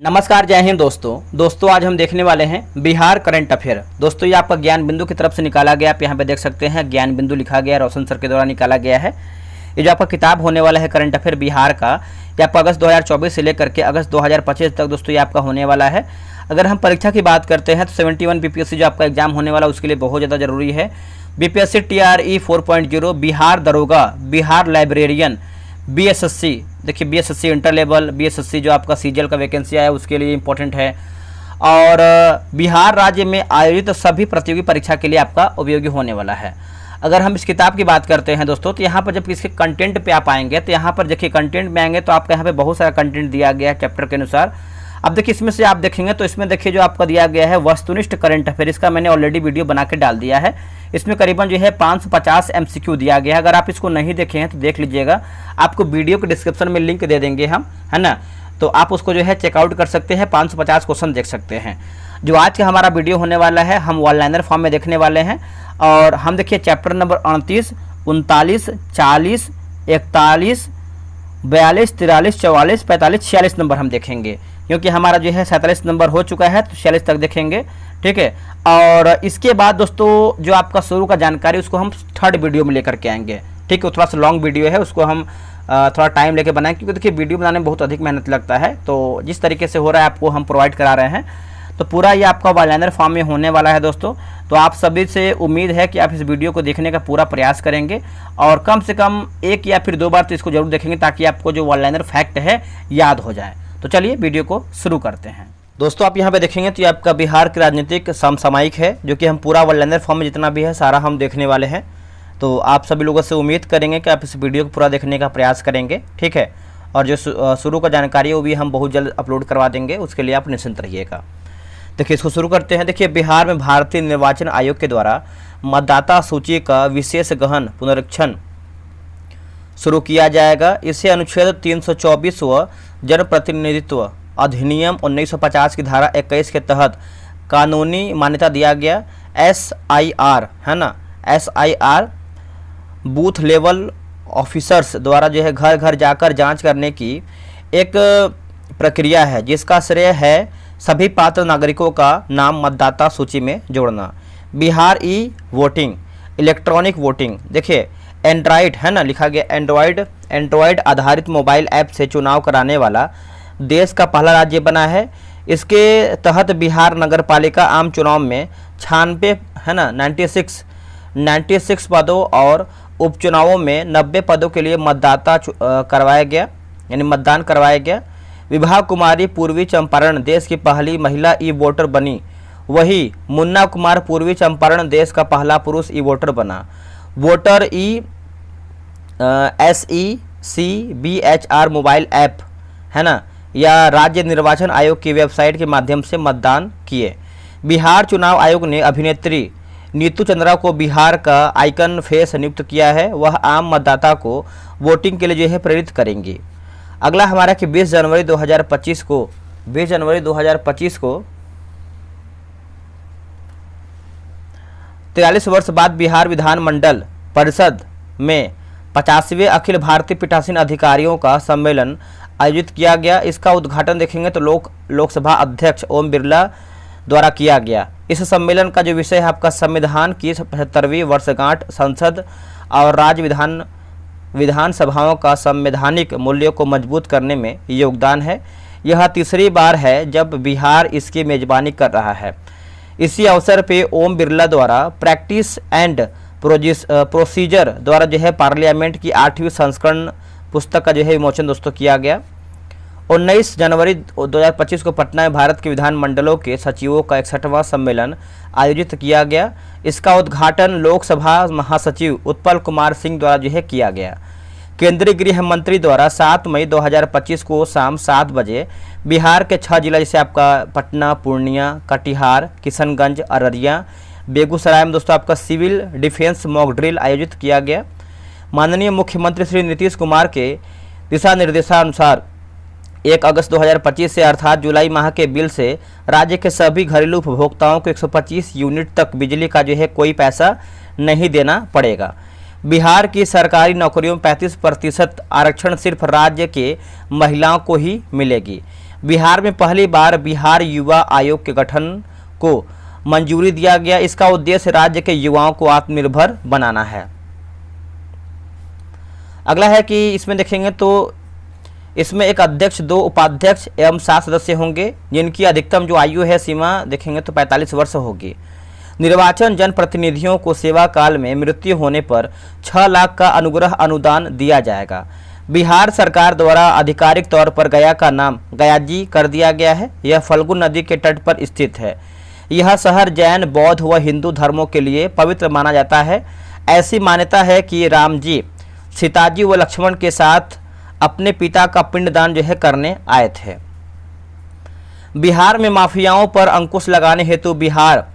नमस्कार, जय हिंद दोस्तों आज हम देखने वाले हैं बिहार करंट अफेयर। दोस्तों ये आपका ज्ञान बिंदु की तरफ से निकाला गया, आप यहाँ पे देख सकते हैं ज्ञान बिंदु लिखा गया, रोशन सर के द्वारा निकाला गया है। ये जो आपका किताब होने वाला है करंट अफेयर बिहार का, ये आपका अगस्त 2024 से लेकर के अगस्त 2025 तक दोस्तों ये आपका होने वाला है। अगर हम परीक्षा की बात करते हैं तो 71 बीपीएससी जो आपका एग्जाम होने वाला है उसके लिए बहुत ज़्यादा जरूरी है। बीपीएससी TRE 4.0, बिहार दरोगा, बिहार लाइब्रेरियन, बीएसएससी, देखिए बीएसएससी इंटर लेवल, बीएसएससी जो आपका सीजीएल का वैकेंसी आया है उसके लिए इंपॉर्टेंट है। और बिहार राज्य में आयोजित सभी प्रतियोगी परीक्षा के लिए आपका उपयोगी होने वाला है। अगर हम इस किताब की बात करते हैं दोस्तों, तो यहाँ पर जब इसके कंटेंट पे आप आएंगे तो यहाँ पर देखिए कंटेंट में आएंगे तो आपका यहाँ पे बहुत सारा कंटेंट दिया गया है चैप्टर के अनुसार। अब देखिए इसमें से आप देखेंगे तो इसमें देखिए जो आपका दिया गया है वस्तुनिष्ठ करंट अफेयर, इसका मैंने ऑलरेडी वीडियो बना के डाल दिया है। इसमें करीबन जो है 550 MCQ दिया गया है। अगर आप इसको नहीं देखे हैं तो देख लीजिएगा, आपको वीडियो के डिस्क्रिप्शन में लिंक दे देंगे हम, है ना, तो आप उसको जो है चेकआउट कर सकते हैं, 550 क्वेश्चन देख सकते हैं। जो आज का हमारा वीडियो होने वाला है हम वन लाइनर फॉर्म में देखने वाले हैं। और हम देखिए चैप्टर नंबर 29, 39, 40, 41, 42, 43, 44, 45, 46 नंबर हम देखेंगे, क्योंकि हमारा जो है 47 नंबर हो चुका है तो 46 तक देखेंगे, ठीक है। और इसके बाद दोस्तों जो आपका शुरू का जानकारी उसको हम थर्ड वीडियो में लेकर के आएंगे, ठीक है। थोड़ा सा लॉन्ग वीडियो है, उसको हम थोड़ा टाइम लेके बनाएं, क्योंकि देखिए वीडियो बनाने में बहुत अधिक मेहनत लगता है। तो जिस तरीके से हो रहा है आपको हम प्रोवाइड करा रहे हैं, तो पूरा ये आपका वन लाइनर फॉर्म में होने वाला है दोस्तों। तो आप सभी से उम्मीद है कि आप इस वीडियो को देखने का पूरा प्रयास करेंगे और कम से कम एक या फिर 2 बार तो इसको जरूर देखेंगे, ताकि आपको जो वन लाइनर फैक्ट है याद हो जाए। तो चलिए वीडियो को शुरू करते हैं। दोस्तों आप यहाँ पे देखेंगे तो ये आपका बिहार की राजनीतिक समसामयिक है, जो कि हम पूरा वन लाइनर फॉर्म में जितना भी है सारा हम देखने वाले हैं। तो आप सभी लोगों से उम्मीद करेंगे कि आप इस वीडियो को पूरा देखने का प्रयास करेंगे, ठीक है। और जो शुरू का जानकारी है वो भी हम बहुत जल्द अपलोड करवा देंगे, उसके लिए आप निश्चिंत रहिएगा। देखिए इसको शुरू करते हैं। देखिए बिहार में भारतीय निर्वाचन आयोग के द्वारा मतदाता सूची का विशेष गहन पुनरीक्षण शुरू किया जाएगा। इसे अनुच्छेद 324 व जनप्रतिनिधित्व अधिनियम 1950 की धारा 21 के तहत कानूनी मान्यता दिया गया। SIR है ना, SIR बूथ लेवल ऑफिसर्स द्वारा जो है घर घर जाकर जांच करने की एक प्रक्रिया है, जिसका श्रेय है सभी पात्र नागरिकों का नाम मतदाता सूची में जोड़ना। बिहार वोटिंग, इलेक्ट्रॉनिक वोटिंग, देखिए एंड्रॉयड है ना, लिखा गया एंड्रॉयड आधारित मोबाइल ऐप से चुनाव कराने वाला देश का पहला राज्य बना है। इसके तहत बिहार नगर पालिका आम चुनाव में 96 है ना 96 पदों और उपचुनावों में 90 पदों के लिए करवाया गया, यानी मतदान करवाया गया। विभा कुमारी पूर्वी चंपारण देश की पहली महिला वोटर बनी, वही मुन्ना कुमार पूर्वी चंपारण देश का पहला पुरुष वोटर बना। वोटर SECBHR मोबाइल ऐप है ना, या राज्य निर्वाचन आयोग की वेबसाइट के माध्यम से मतदान किए। बिहार चुनाव आयोग ने अभिनेत्री नीतू चंद्रा को बिहार का आइकन फेस नियुक्त किया है। वह आम मतदाता को वोटिंग के लिए जो है प्रेरित करेंगी। अगला हमारा कि 20 जनवरी 2025 को 43 वर्ष बाद बिहार विधानमंडल परिषद में 50वें अखिल भारतीय पीठासीन अधिकारियों का सम्मेलन आयोजित किया गया। इसका उद्घाटन देखेंगे तो लोकसभा अध्यक्ष ओम बिरला द्वारा किया गया। इस सम्मेलन का जो विषय है आपका संविधान की 75वीं वर्षगांठ, संसद और राज्य विधानसभाओं का संवैधानिक मूल्यों को मजबूत करने में योगदान है। यह तीसरी बार है जब बिहार इसकी मेजबानी कर रहा है। इसी अवसर पे ओम बिरला द्वारा प्रैक्टिस एंड प्रोसीजर द्वारा जो है पार्लियामेंट की 8वीं संस्करण पुस्तक का जो है विमोचन दोस्तों किया गया। 19 जनवरी 2025 को पटना में भारत के विधानमंडलों के सचिवों का 61वां सम्मेलन आयोजित किया गया। इसका उद्घाटन लोकसभा महासचिव उत्पल कुमार सिंह द्वारा जो है किया गया। केंद्रीय गृह मंत्री द्वारा 7 मई 2025 को शाम 7 बजे बिहार के 6 जिला जैसे आपका पटना, पूर्णिया, कटिहार, किशनगंज, अररिया, बेगूसराय में दोस्तों आपका सिविल डिफेंस मॉक ड्रिल आयोजित किया गया। माननीय मुख्यमंत्री श्री नीतीश कुमार के दिशा निर्देशानुसार 1 अगस्त 2025 से अर्थात जुलाई माह के बिल से राज्य के सभी घरेलू उपभोक्ताओं को 125 यूनिट तक बिजली का जो है कोई पैसा नहीं देना पड़ेगा। बिहार की सरकारी नौकरियों में 35% आरक्षण सिर्फ राज्य के महिलाओं को ही मिलेगी। बिहार में पहली बार बिहार युवा आयोग के गठन को मंजूरी दिया गया। इसका उद्देश्य राज्य के युवाओं को आत्मनिर्भर बनाना है। अगला है कि इसमें देखेंगे तो इसमें एक अध्यक्ष, 2 उपाध्यक्ष एवं 7 सदस्य होंगे, जिनकी अधिकतम जो आयु है सीमा देखेंगे तो 45 वर्ष होगी। निर्वाचन जनप्रतिनिधियों को सेवा काल में मृत्यु होने पर 6 लाख का अनुग्रह अनुदान दिया जाएगा। बिहार सरकार द्वारा आधिकारिक तौर पर गया का नाम गयाजी कर दिया गया है। यह फल्गु नदी के तट पर स्थित है। यह शहर जैन, बौद्ध व हिंदू धर्मों के लिए पवित्र माना जाता है। ऐसी मान्यता है कि राम जी सीताजी व लक्ष्मण के साथ अपने पिता का पिंडदान जो है करने आए थे। बिहार में माफियाओं पर अंकुश लगाने हेतु बिहार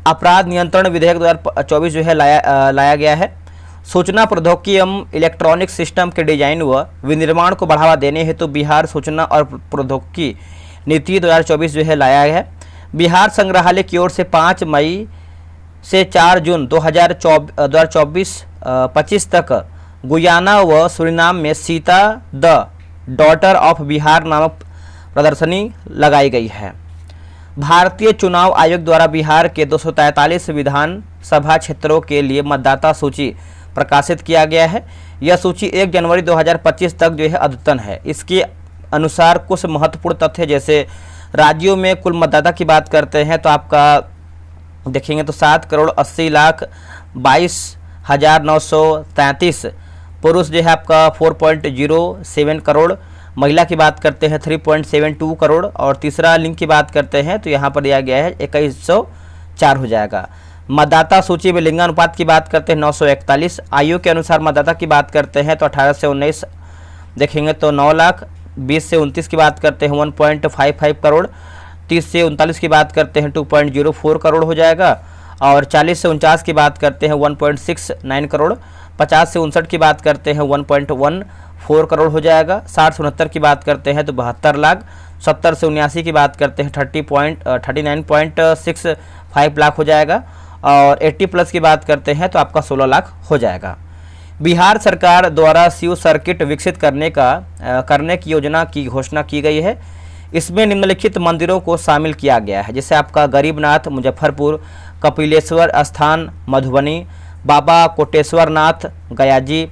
अपराध नियंत्रण विधेयक 2024 जो है लाया गया है। सूचना प्रौद्योगिकी एवं इलेक्ट्रॉनिक सिस्टम के डिजाइन व विनिर्माण को बढ़ावा देने हेतु बिहार सूचना और प्रौद्योगिकी नीति 2024 जो है लाया गया है। बिहार संग्रहालय की ओर से 5 मई से 4 जून 2024-25 तक गुयाना व सुरीनाम में Sita the daughter of Bihar नामक प्रदर्शनी लगाई गई है। भारतीय चुनाव आयोग द्वारा बिहार के 243 विधानसभा क्षेत्रों के लिए मतदाता सूची प्रकाशित किया गया है। यह सूची 1 जनवरी 2025 तक जो है अद्यतन है। इसके अनुसार कुछ महत्वपूर्ण तथ्य जैसे राज्यों में कुल मतदाता की बात करते हैं तो आपका देखेंगे तो 7,80,22,933 पुरुष जो है आपका 4.07 करोड़, महिला की बात करते हैं 3.72 करोड़ और तीसरा लिंग की बात करते हैं तो यहाँ पर दिया गया है 2104 हो जाएगा। मतदाता सूची में लिंगानुपात की बात करते हैं 941। आयु के अनुसार मतदाता की बात करते हैं तो 18 से 19 देखेंगे तो 9 लाख, 20 से 29 की बात करते हैं 1.55 करोड़, 30 से 39 की बात करते हैं 2.04 करोड़ हो जाएगा और 40 से 49 की बात करते हैं 1.69 करोड़, 50 से 59 की बात करते हैं 1.14 करोड़ हो जाएगा। 60 से 69 की बात करते हैं तो 72 लाख, 70 से 79 की बात करते हैं 39.65 लाख हो जाएगा और 80 प्लस की बात करते हैं तो आपका 16 लाख हो जाएगा। बिहार सरकार द्वारा शिव सर्किट विकसित करने की योजना की घोषणा की गई है। इसमें निम्नलिखित मंदिरों को शामिल किया गया है, जैसे आपका गरीबनाथ मुजफ्फरपुर, कपिलेश्वर स्थान मधुबनी, बाबा कोटेश्वर नाथ गयाजी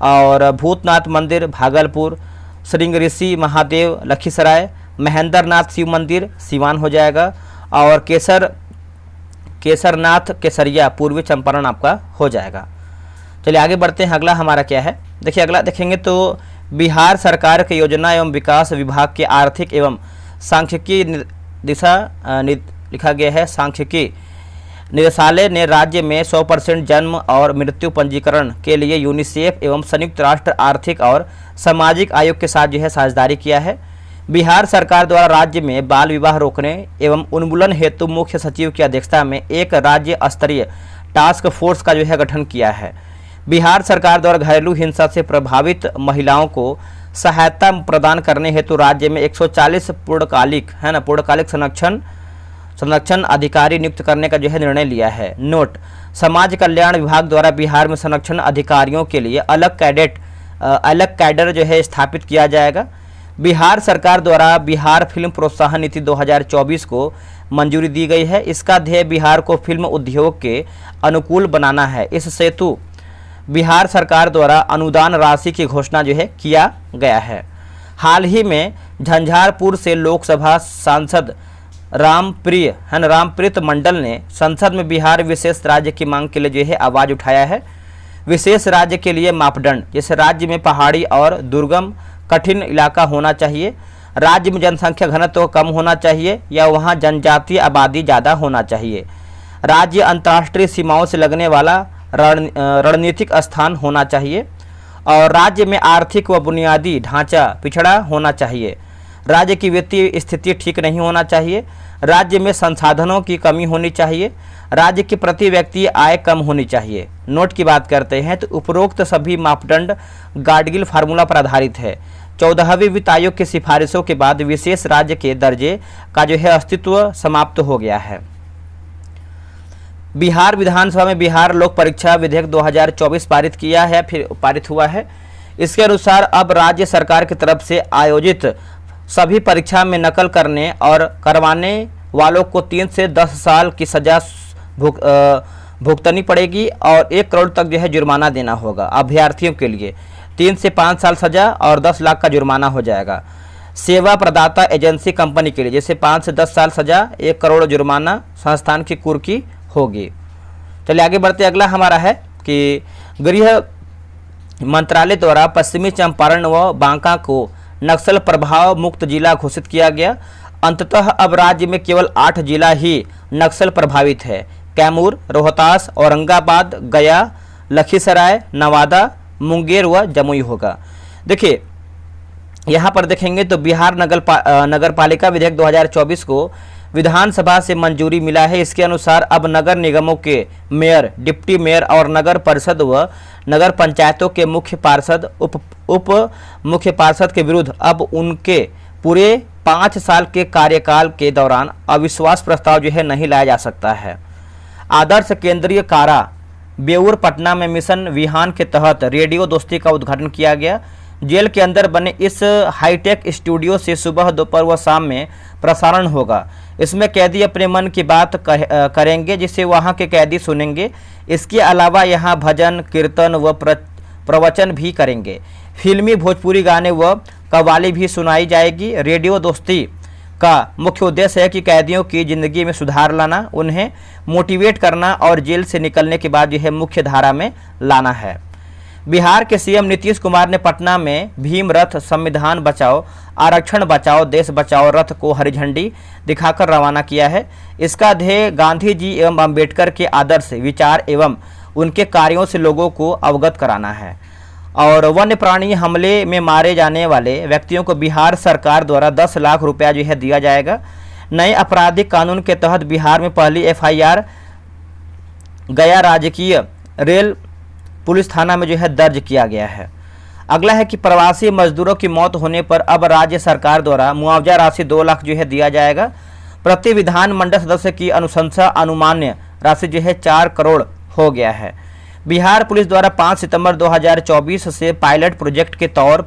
और भूतनाथ मंदिर भागलपुर, श्रृंग ऋषि महादेव लखीसराय, महेंद्रनाथ शिव मंदिर सिवान हो जाएगा और केसरनाथ केसरिया पूर्वी चंपारण आपका हो जाएगा। चलिए आगे बढ़ते हैं। अगला हमारा क्या है, देखिए अगला देखेंगे तो बिहार सरकार के योजना एवं विकास विभाग के आर्थिक एवं सांख्यिकी लिखा गया है। सांख्यिकी निदेशालय ने राज्य में 100% जन्म और मृत्यु पंजीकरण के लिए यूनिसेफ एवं संयुक्त राष्ट्र आर्थिक और सामाजिक आयोग के साथ जो है साझेदारी किया है। बिहार सरकार द्वारा राज्य में बाल विवाह रोकने एवं उन्मूलन हेतु मुख्य सचिव की अध्यक्षता में एक राज्य स्तरीय टास्क फोर्स का जो है गठन किया है। बिहार सरकार द्वारा घरेलू हिंसा से प्रभावित महिलाओं को सहायता प्रदान करने हेतु राज्य में 140 पूर्णकालिक संरक्षण अधिकारी नियुक्त करने का जो है निर्णय लिया है। नोट, समाज कल्याण विभाग द्वारा बिहार में संरक्षण अधिकारियों के लिए अलग कैडर जो है स्थापित किया जाएगा। बिहार सरकार द्वारा बिहार फिल्म प्रोत्साहन नीति 2024 को मंजूरी दी गई है। इसका ध्येय बिहार को फिल्म उद्योग के अनुकूल बनाना है। इस हेतु बिहार सरकार द्वारा अनुदान राशि की घोषणा जो है किया गया है। हाल ही में झंझारपुर से लोकसभा सांसद रामप्रीत मंडल ने संसद में बिहार विशेष राज्य की मांग के लिए जो है आवाज उठाया है। विशेष राज्य के लिए मापदंड, जैसे राज्य में पहाड़ी और दुर्गम कठिन इलाका होना चाहिए, राज्य में जनसंख्या घनत्व कम होना चाहिए या वहाँ जनजातीय आबादी ज़्यादा होना चाहिए, राज्य अंतर्राष्ट्रीय सीमाओं से लगने वाला रणनीतिक स्थान होना चाहिए और राज्य में आर्थिक व बुनियादी ढांचा पिछड़ा होना चाहिए, राज्य की वित्तीय स्थिति ठीक नहीं होना चाहिए, राज्य में संसाधनों की कमी होनी चाहिए, राज्य की प्रति व्यक्ति आय कम होनी चाहिए। नोट की बात करते हैं तो उपरोक्त सभी मापदंड गाडगिल फार्मूला पर आधारित है। 14वीं वित्त आयोग की सिफारिशों के बाद विशेष राज्य के दर्जे का जो है अस्तित्व समाप्त हो गया है। बिहार विधानसभा में बिहार लोक परीक्षा विधेयक 2024 पारित हुआ है। इसके अनुसार अब राज्य सरकार की तरफ से आयोजित सभी परीक्षा में नकल करने और करवाने वालों को 3 से 10 साल की सजा भुगतनी पड़ेगी और 1 करोड़ तक जो है जुर्माना देना होगा। अभ्यर्थियों के लिए 3 से 5 साल सजा और 10 लाख का जुर्माना हो जाएगा। सेवा प्रदाता एजेंसी कंपनी के लिए जैसे 5 से 10 साल सजा, 1 करोड़ जुर्माना संस्थान की कुर्की होगी। चलिए आगे बढ़ते। अगला हमारा है कि गृह मंत्रालय द्वारा पश्चिमी चंपारण व बांका को नक्सल प्रभाव मुक्त जिला घोषित किया गया। अंततः अब राज्य में केवल 8 जिला ही नक्सल प्रभावित है। कैमूर, रोहतास, औरंगाबाद, गया, लखीसराय, नवादा, मुंगेर व जमुई होगा। देखिए यहाँ पर देखेंगे तो बिहार नगर पालिका विधेयक 2024 को विधानसभा से मंजूरी मिला है। इसके अनुसार अब नगर निगमों के मेयर, डिप्टी मेयर और नगर परिषद व नगर पंचायतों के मुख्य पार्षद, उप मुख्य पार्षद के विरुद्ध अब उनके पूरे 5 साल के कार्यकाल के दौरान अविश्वास प्रस्ताव जो है नहीं लाया जा सकता है। आदर्श केंद्रीय कारा बेऊर पटना में मिशन विहान के तहत रेडियो दोस्ती का उद्घाटन किया गया। जेल के अंदर बने इस हाईटेक स्टूडियो से सुबह, दोपहर व शाम में प्रसारण होगा। इसमें कैदी अपने मन की बात करेंगे जिसे वहां के कैदी सुनेंगे। इसके अलावा यहां भजन, कीर्तन व प्रवचन भी करेंगे। फिल्मी भोजपुरी गाने व कव्वाली भी सुनाई जाएगी। रेडियो दोस्ती का मुख्य उद्देश्य है कि कैदियों की ज़िंदगी में सुधार लाना, उन्हें मोटिवेट करना और जेल से निकलने के बाद यह मुख्य धारा में लाना है। बिहार के सीएम नीतीश कुमार ने पटना में भीम रथ संविधान बचाओ, आरक्षण बचाओ, देश बचाओ रथ को हरी झंडी दिखाकर रवाना किया है। इसका ध्येय गांधी जी एवं अंबेडकर के आदर्श, विचार एवं उनके कार्यों से लोगों को अवगत कराना है। और वन्य प्राणी हमले में मारे जाने वाले व्यक्तियों को बिहार सरकार द्वारा 10 लाख रुपया जो है दिया जाएगा। नए आपराधिक कानून के तहत बिहार में पहली FIR गया राजकीय रेल पुलिस थाना में जो है दर्ज किया गया है। अगला है कि प्रवासी मजदूरों की मौत होने पर अब राज्य सरकार द्वारा मुआवजा राशि 2 लाख जो है दिया जाएगा। प्रति विधानमंडल सदस्य की अनुशंसा अनुमान्य राशि जो है 4 करोड़ हो गया है। बिहार पुलिस द्वारा 5 सितंबर 2024 से पायलट प्रोजेक्ट के तौर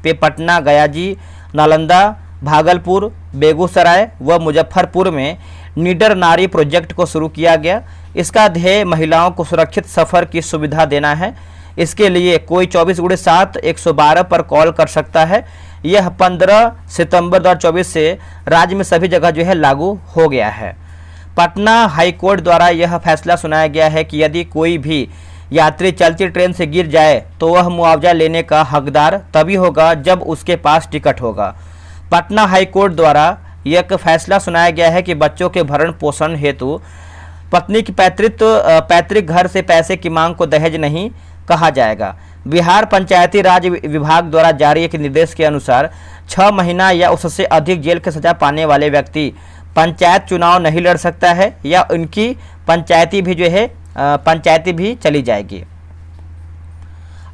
पे पटना, गयाजी, नालंदा, भागलपुर, बेगूसराय व मुजफ्फरपुर में निडर नारी प्रोजेक्ट को शुरू किया गया। इसका ध्येय महिलाओं को सुरक्षित सफ़र की सुविधा देना है। इसके लिए कोई 24/7 112 पर कॉल कर सकता है। यह 15 सितंबर 2024 से राज्य में सभी जगह जो है लागू हो गया है। पटना हाईकोर्ट द्वारा यह फैसला सुनाया गया है कि यदि कोई भी यात्री चलती ट्रेन से गिर जाए तो वह मुआवजा लेने का हकदार तभी होगा जब उसके पास टिकट होगा। पटना हाईकोर्ट द्वारा यह फैसला सुनाया गया है कि बच्चों के भरण पोषण हेतु पत्नी की पैतृक घर से पैसे की मांग को दहेज नहीं कहा जाएगा। बिहार पंचायती राज विभाग द्वारा जारी एक निर्देश के अनुसार 6 महीना या उससे अधिक जेल की सजा पाने वाले व्यक्ति पंचायत चुनाव नहीं लड़ सकता है या उनकी पंचायती भी चली जाएगी।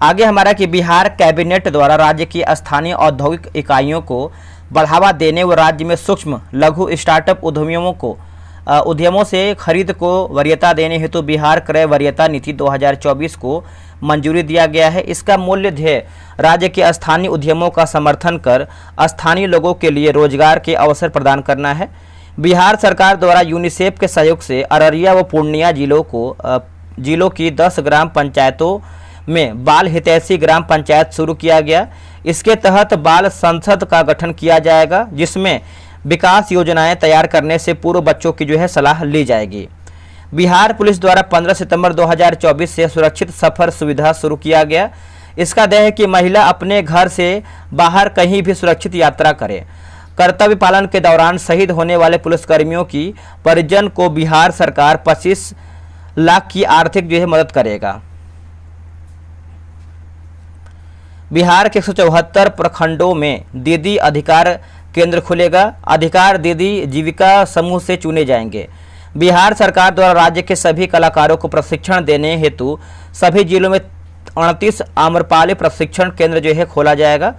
आगे हमारा कि बिहार कैबिनेट द्वारा राज्य की स्थानीय औद्योगिक इकाइयों को बढ़ावा देने व राज्य में सूक्ष्म लघु स्टार्टअप उद्यमों से खरीद को वरीयता देने हेतु बिहार क्रय वरीयता नीति 2024 को मंजूरी दिया गया है। इसका मूल्य ध्येय राज्य के स्थानीय उद्यमों का समर्थन कर स्थानीय लोगों के लिए रोजगार के अवसर प्रदान करना है। बिहार सरकार द्वारा यूनिसेफ के सहयोग से अररिया व पूर्णिया जिलों की 10 ग्राम पंचायतों में बाल हितैषी ग्राम पंचायत शुरू किया गया। इसके तहत बाल संसद का गठन किया जाएगा जिसमें विकास योजनाएं तैयार करने से पूर्व बच्चों की जो है सलाह ली जाएगी। बिहार पुलिस द्वारा 15 सितंबर 2024 से सुरक्षित सफर सुविधा शुरू किया गया। इसका ध्येय है कि महिला अपने घर से बाहर कहीं भी सुरक्षित यात्रा करे। कर्तव्य पालन के दौरान शहीद होने वाले पुलिसकर्मियों की परिजन को बिहार सरकार 25 लाख की आर्थिक जो है मदद करेगा। बिहार के 174 प्रखंडों में दीदी अधिकार केंद्र खुलेगा। अधिकार दीदी जीविका समूह से चुने जाएंगे। बिहार सरकार द्वारा राज्य के सभी कलाकारों को प्रशिक्षण देने हेतु सभी जिलों में 29 आम्रपाली प्रशिक्षण केंद्र जो है खोला जाएगा।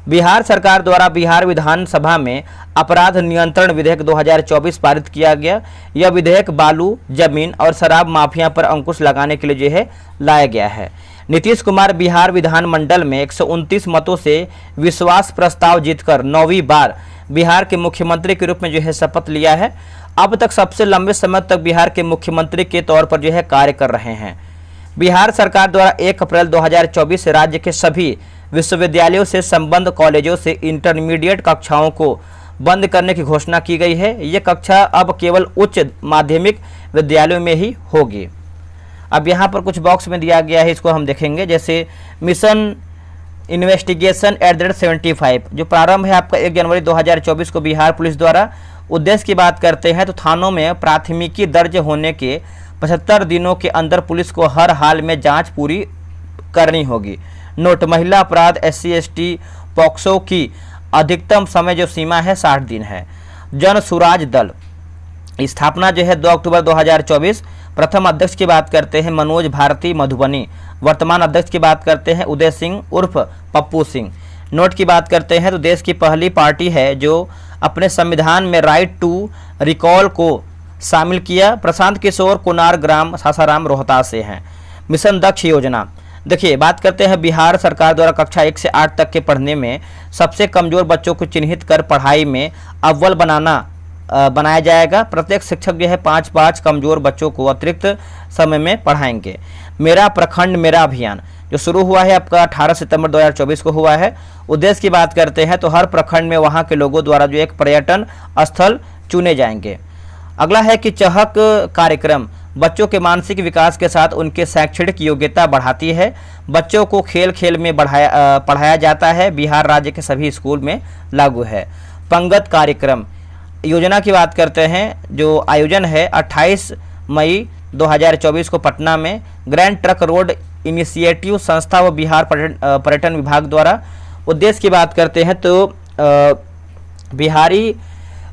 बिहार सरकार द्वारा बिहार विधानसभा में अपराध नियंत्रण विधेयक 2024 पारित किया गया। यह विधेयक बालू, जमीन और शराब माफिया पर अंकुश लगाने के लिए जो है लाया गया है। नीतीश कुमार बिहार विधानमंडल में 129 मतों से विश्वास प्रस्ताव जीतकर 9वीं बार बिहार के मुख्यमंत्री के रूप में जो है शपथ लिया है। अब तक सबसे लंबे समय तक बिहार के मुख्यमंत्री के तौर पर जो है कार्य कर रहे हैं। बिहार सरकार द्वारा 1 अप्रैल 2024 से राज्य के सभी विश्वविद्यालयों से संबद्ध कॉलेजों से इंटरमीडिएट कक्षाओं को बंद करने की घोषणा की गई है। ये कक्षा अब केवल उच्च माध्यमिक विद्यालयों में ही होगी। अब यहाँ पर कुछ बॉक्स में दिया गया है, इसको हम देखेंगे। जैसे मिशन इन्वेस्टिगेशन @75 जो प्रारंभ है आपका 1 जनवरी 2024 को बिहार पुलिस द्वारा। उद्देश्य की बात करते हैं तो थानों में प्राथमिकी दर्ज होने के 75 दिनों के अंदर पुलिस को हर हाल में जांच पूरी करनी होगी। नोट, महिला अपराध SC ST पॉक्सो की अधिकतम समय जो सीमा है 60 दिन है। जन सुराज दल स्थापना जो है 2 अक्टूबर 2024। प्रथम अध्यक्ष की बात करते हैं मनोज भारती मधुबनी। वर्तमान अध्यक्ष की बात करते हैं उदय सिंह उर्फ पप्पू सिंह। नोट की बात करते हैं तो देश की पहली पार्टी है जो अपने संविधान में राइट टू रिकॉल को शामिल किया। प्रशांत किशोर कुनार ग्राम सासाराम रोहतास से हैं। मिशन दक्ष योजना, देखिए बात करते हैं बिहार सरकार द्वारा कक्षा 1 से 8 तक के पढ़ने में सबसे कमजोर बच्चों को चिन्हित कर पढ़ाई में अव्वल बनाया जाएगा। प्रत्येक शिक्षक जो है 5 कमजोर बच्चों को अतिरिक्त समय में पढ़ाएंगे। मेरा प्रखंड मेरा अभियान जो शुरू हुआ है आपका 18 सितंबर 2024 को हुआ है। उद्देश्य की बात करते हैं तो हर प्रखंड में वहां के लोगों द्वारा जो एक पर्यटन स्थल चुने जाएंगे। अगला है कि चहक कार्यक्रम बच्चों के मानसिक विकास के साथ उनके शैक्षणिक योग्यता बढ़ाती है। बच्चों को खेल खेल में पढ़ाया जाता है। बिहार राज्य के सभी स्कूल में लागू है। पंगत कार्यक्रम योजना की बात करते हैं जो आयोजन है 28 मई 2024 को पटना में ग्रैंड ट्रक रोड इनिशिएटिव संस्था व बिहार पर्यटन विभाग द्वारा। उद्देश्य की बात करते हैं तो बिहारी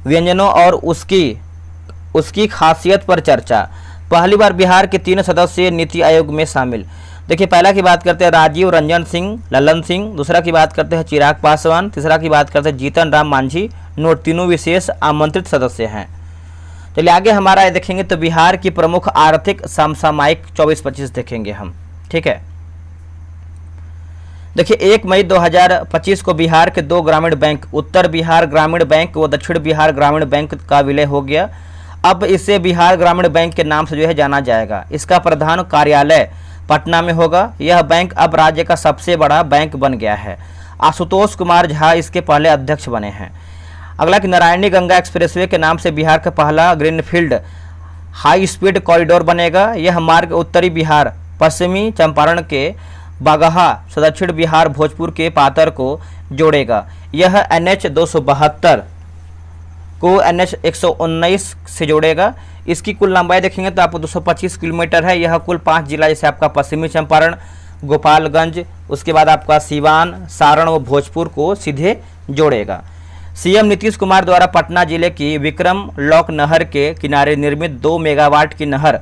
व्यंजनों और उसकी खासियत पर चर्चा। पहली बार बिहार के 3 सदस्य नीति आयोग में शामिल। देखिए पहला की बात करते हैं राजीव रंजन सिंह ललन सिंह, दूसरा की बात करते हैं चिराग पासवान, तीसरा की बात करते हैं जीतन राम मांझी। नोट, तीनों विशेष आमंत्रित सदस्य हैं। चलिए आगे हमारा ये देखेंगे तो बिहार की प्रमुख आर्थिक समसामयिक 24-25 देखेंगे हम, ठीक है। देखिए 1 मई 2025 को बिहार के 2 ग्रामीण बैंक उत्तर बिहार ग्रामीण बैंक व दक्षिण बिहार ग्रामीण बैंक का विलय हो गया। अब इसे बिहार ग्रामीण बैंक के नाम से जो है जाना जाएगा। इसका प्रधान कार्यालय पटना में होगा। यह बैंक अब राज्य का सबसे बड़ा बैंक बन गया है। आशुतोष कुमार झा इसके पहले अध्यक्ष बने हैं। अगला कि नारायणी गंगा एक्सप्रेसवे के नाम से बिहार का पहला ग्रीनफील्ड हाई स्पीड कॉरिडोर बनेगा। यह मार्ग उत्तरी बिहार पश्चिमी चंपारण के बागहा से दक्षिण बिहार भोजपुर के पातर को जोड़ेगा। यह NH 272 को NH 119 से जोड़ेगा। इसकी कुल लंबाई देखेंगे तो आपको 225 किलोमीटर है। यह कुल 5 जिला जैसे आपका पश्चिमी चंपारण, गोपालगंज, उसके बाद आपका सिवान, सारण व भोजपुर को सीधे जोड़ेगा। CM नीतीश कुमार द्वारा पटना जिले की विक्रम लॉक नहर के किनारे निर्मित 2 मेगावाट की नहर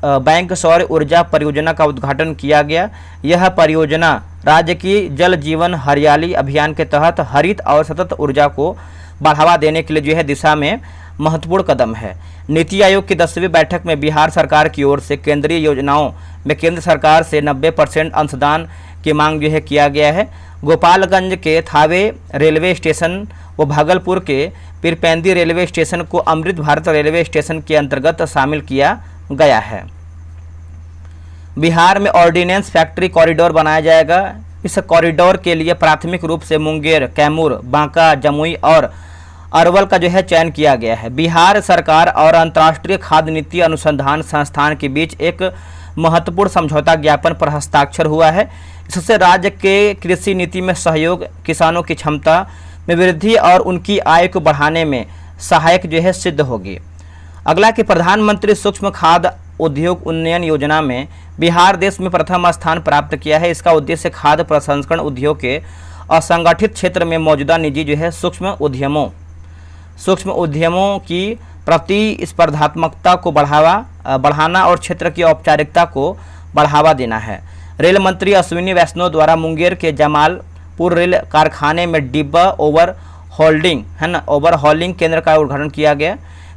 बैंक सौर ऊर्जा परियोजना का उद्घाटन किया गया। यह परियोजना राज्य की जल जीवन हरियाली अभियान के तहत हरित और सतत ऊर्जा को बढ़ावा देने के लिए जो है दिशा में महत्वपूर्ण कदम है। नीति आयोग की 10वीं बैठक में बिहार सरकार की ओर से केंद्रीय योजनाओं में केंद्र सरकार से 90% अंशदान की मांग जो है किया गया है। गोपालगंज के थावे रेलवे स्टेशन व भागलपुर के पीरपेंदी रेलवे स्टेशन को अमृत भारत रेलवे स्टेशन के अंतर्गत शामिल किया गया है। बिहार में ऑर्डिनेंस फैक्ट्री कॉरिडोर बनाया जाएगा। इस कॉरिडोर के लिए प्राथमिक रूप से मुंगेर, कैमूर, बांका, जमुई और अरवल का जो है चयन किया गया है। बिहार सरकार और अंतर्राष्ट्रीय खाद्य नीति अनुसंधान संस्थान के बीच एक महत्वपूर्ण समझौता ज्ञापन पर हस्ताक्षर हुआ है। इससे राज्य के कृषि नीति में सहयोग, किसानों की क्षमता में वृद्धि और उनकी आय को बढ़ाने में सहायक जो है सिद्ध होगी। अगला कि प्रधानमंत्री सूक्ष्म खाद्य उद्योग उन्नयन योजना में बिहार देश में प्रथम स्थान प्राप्त किया है। इसका उद्देश्य खाद्य प्रसंस्करण उद्योग के असंगठित क्षेत्र में मौजूदा निजी जो है सूक्ष्म उद्यमों की प्रतिस्पर्धात्मकता को बढ़ाना और क्षेत्र की औपचारिकता को बढ़ावा देना है। रेल मंत्री अश्विनी वैष्णव द्वारा मुंगेर के जमालपुर रेल कारखाने में डिब्बा ओवरहॉलिंग केंद्र का उद्घाटन किया गया।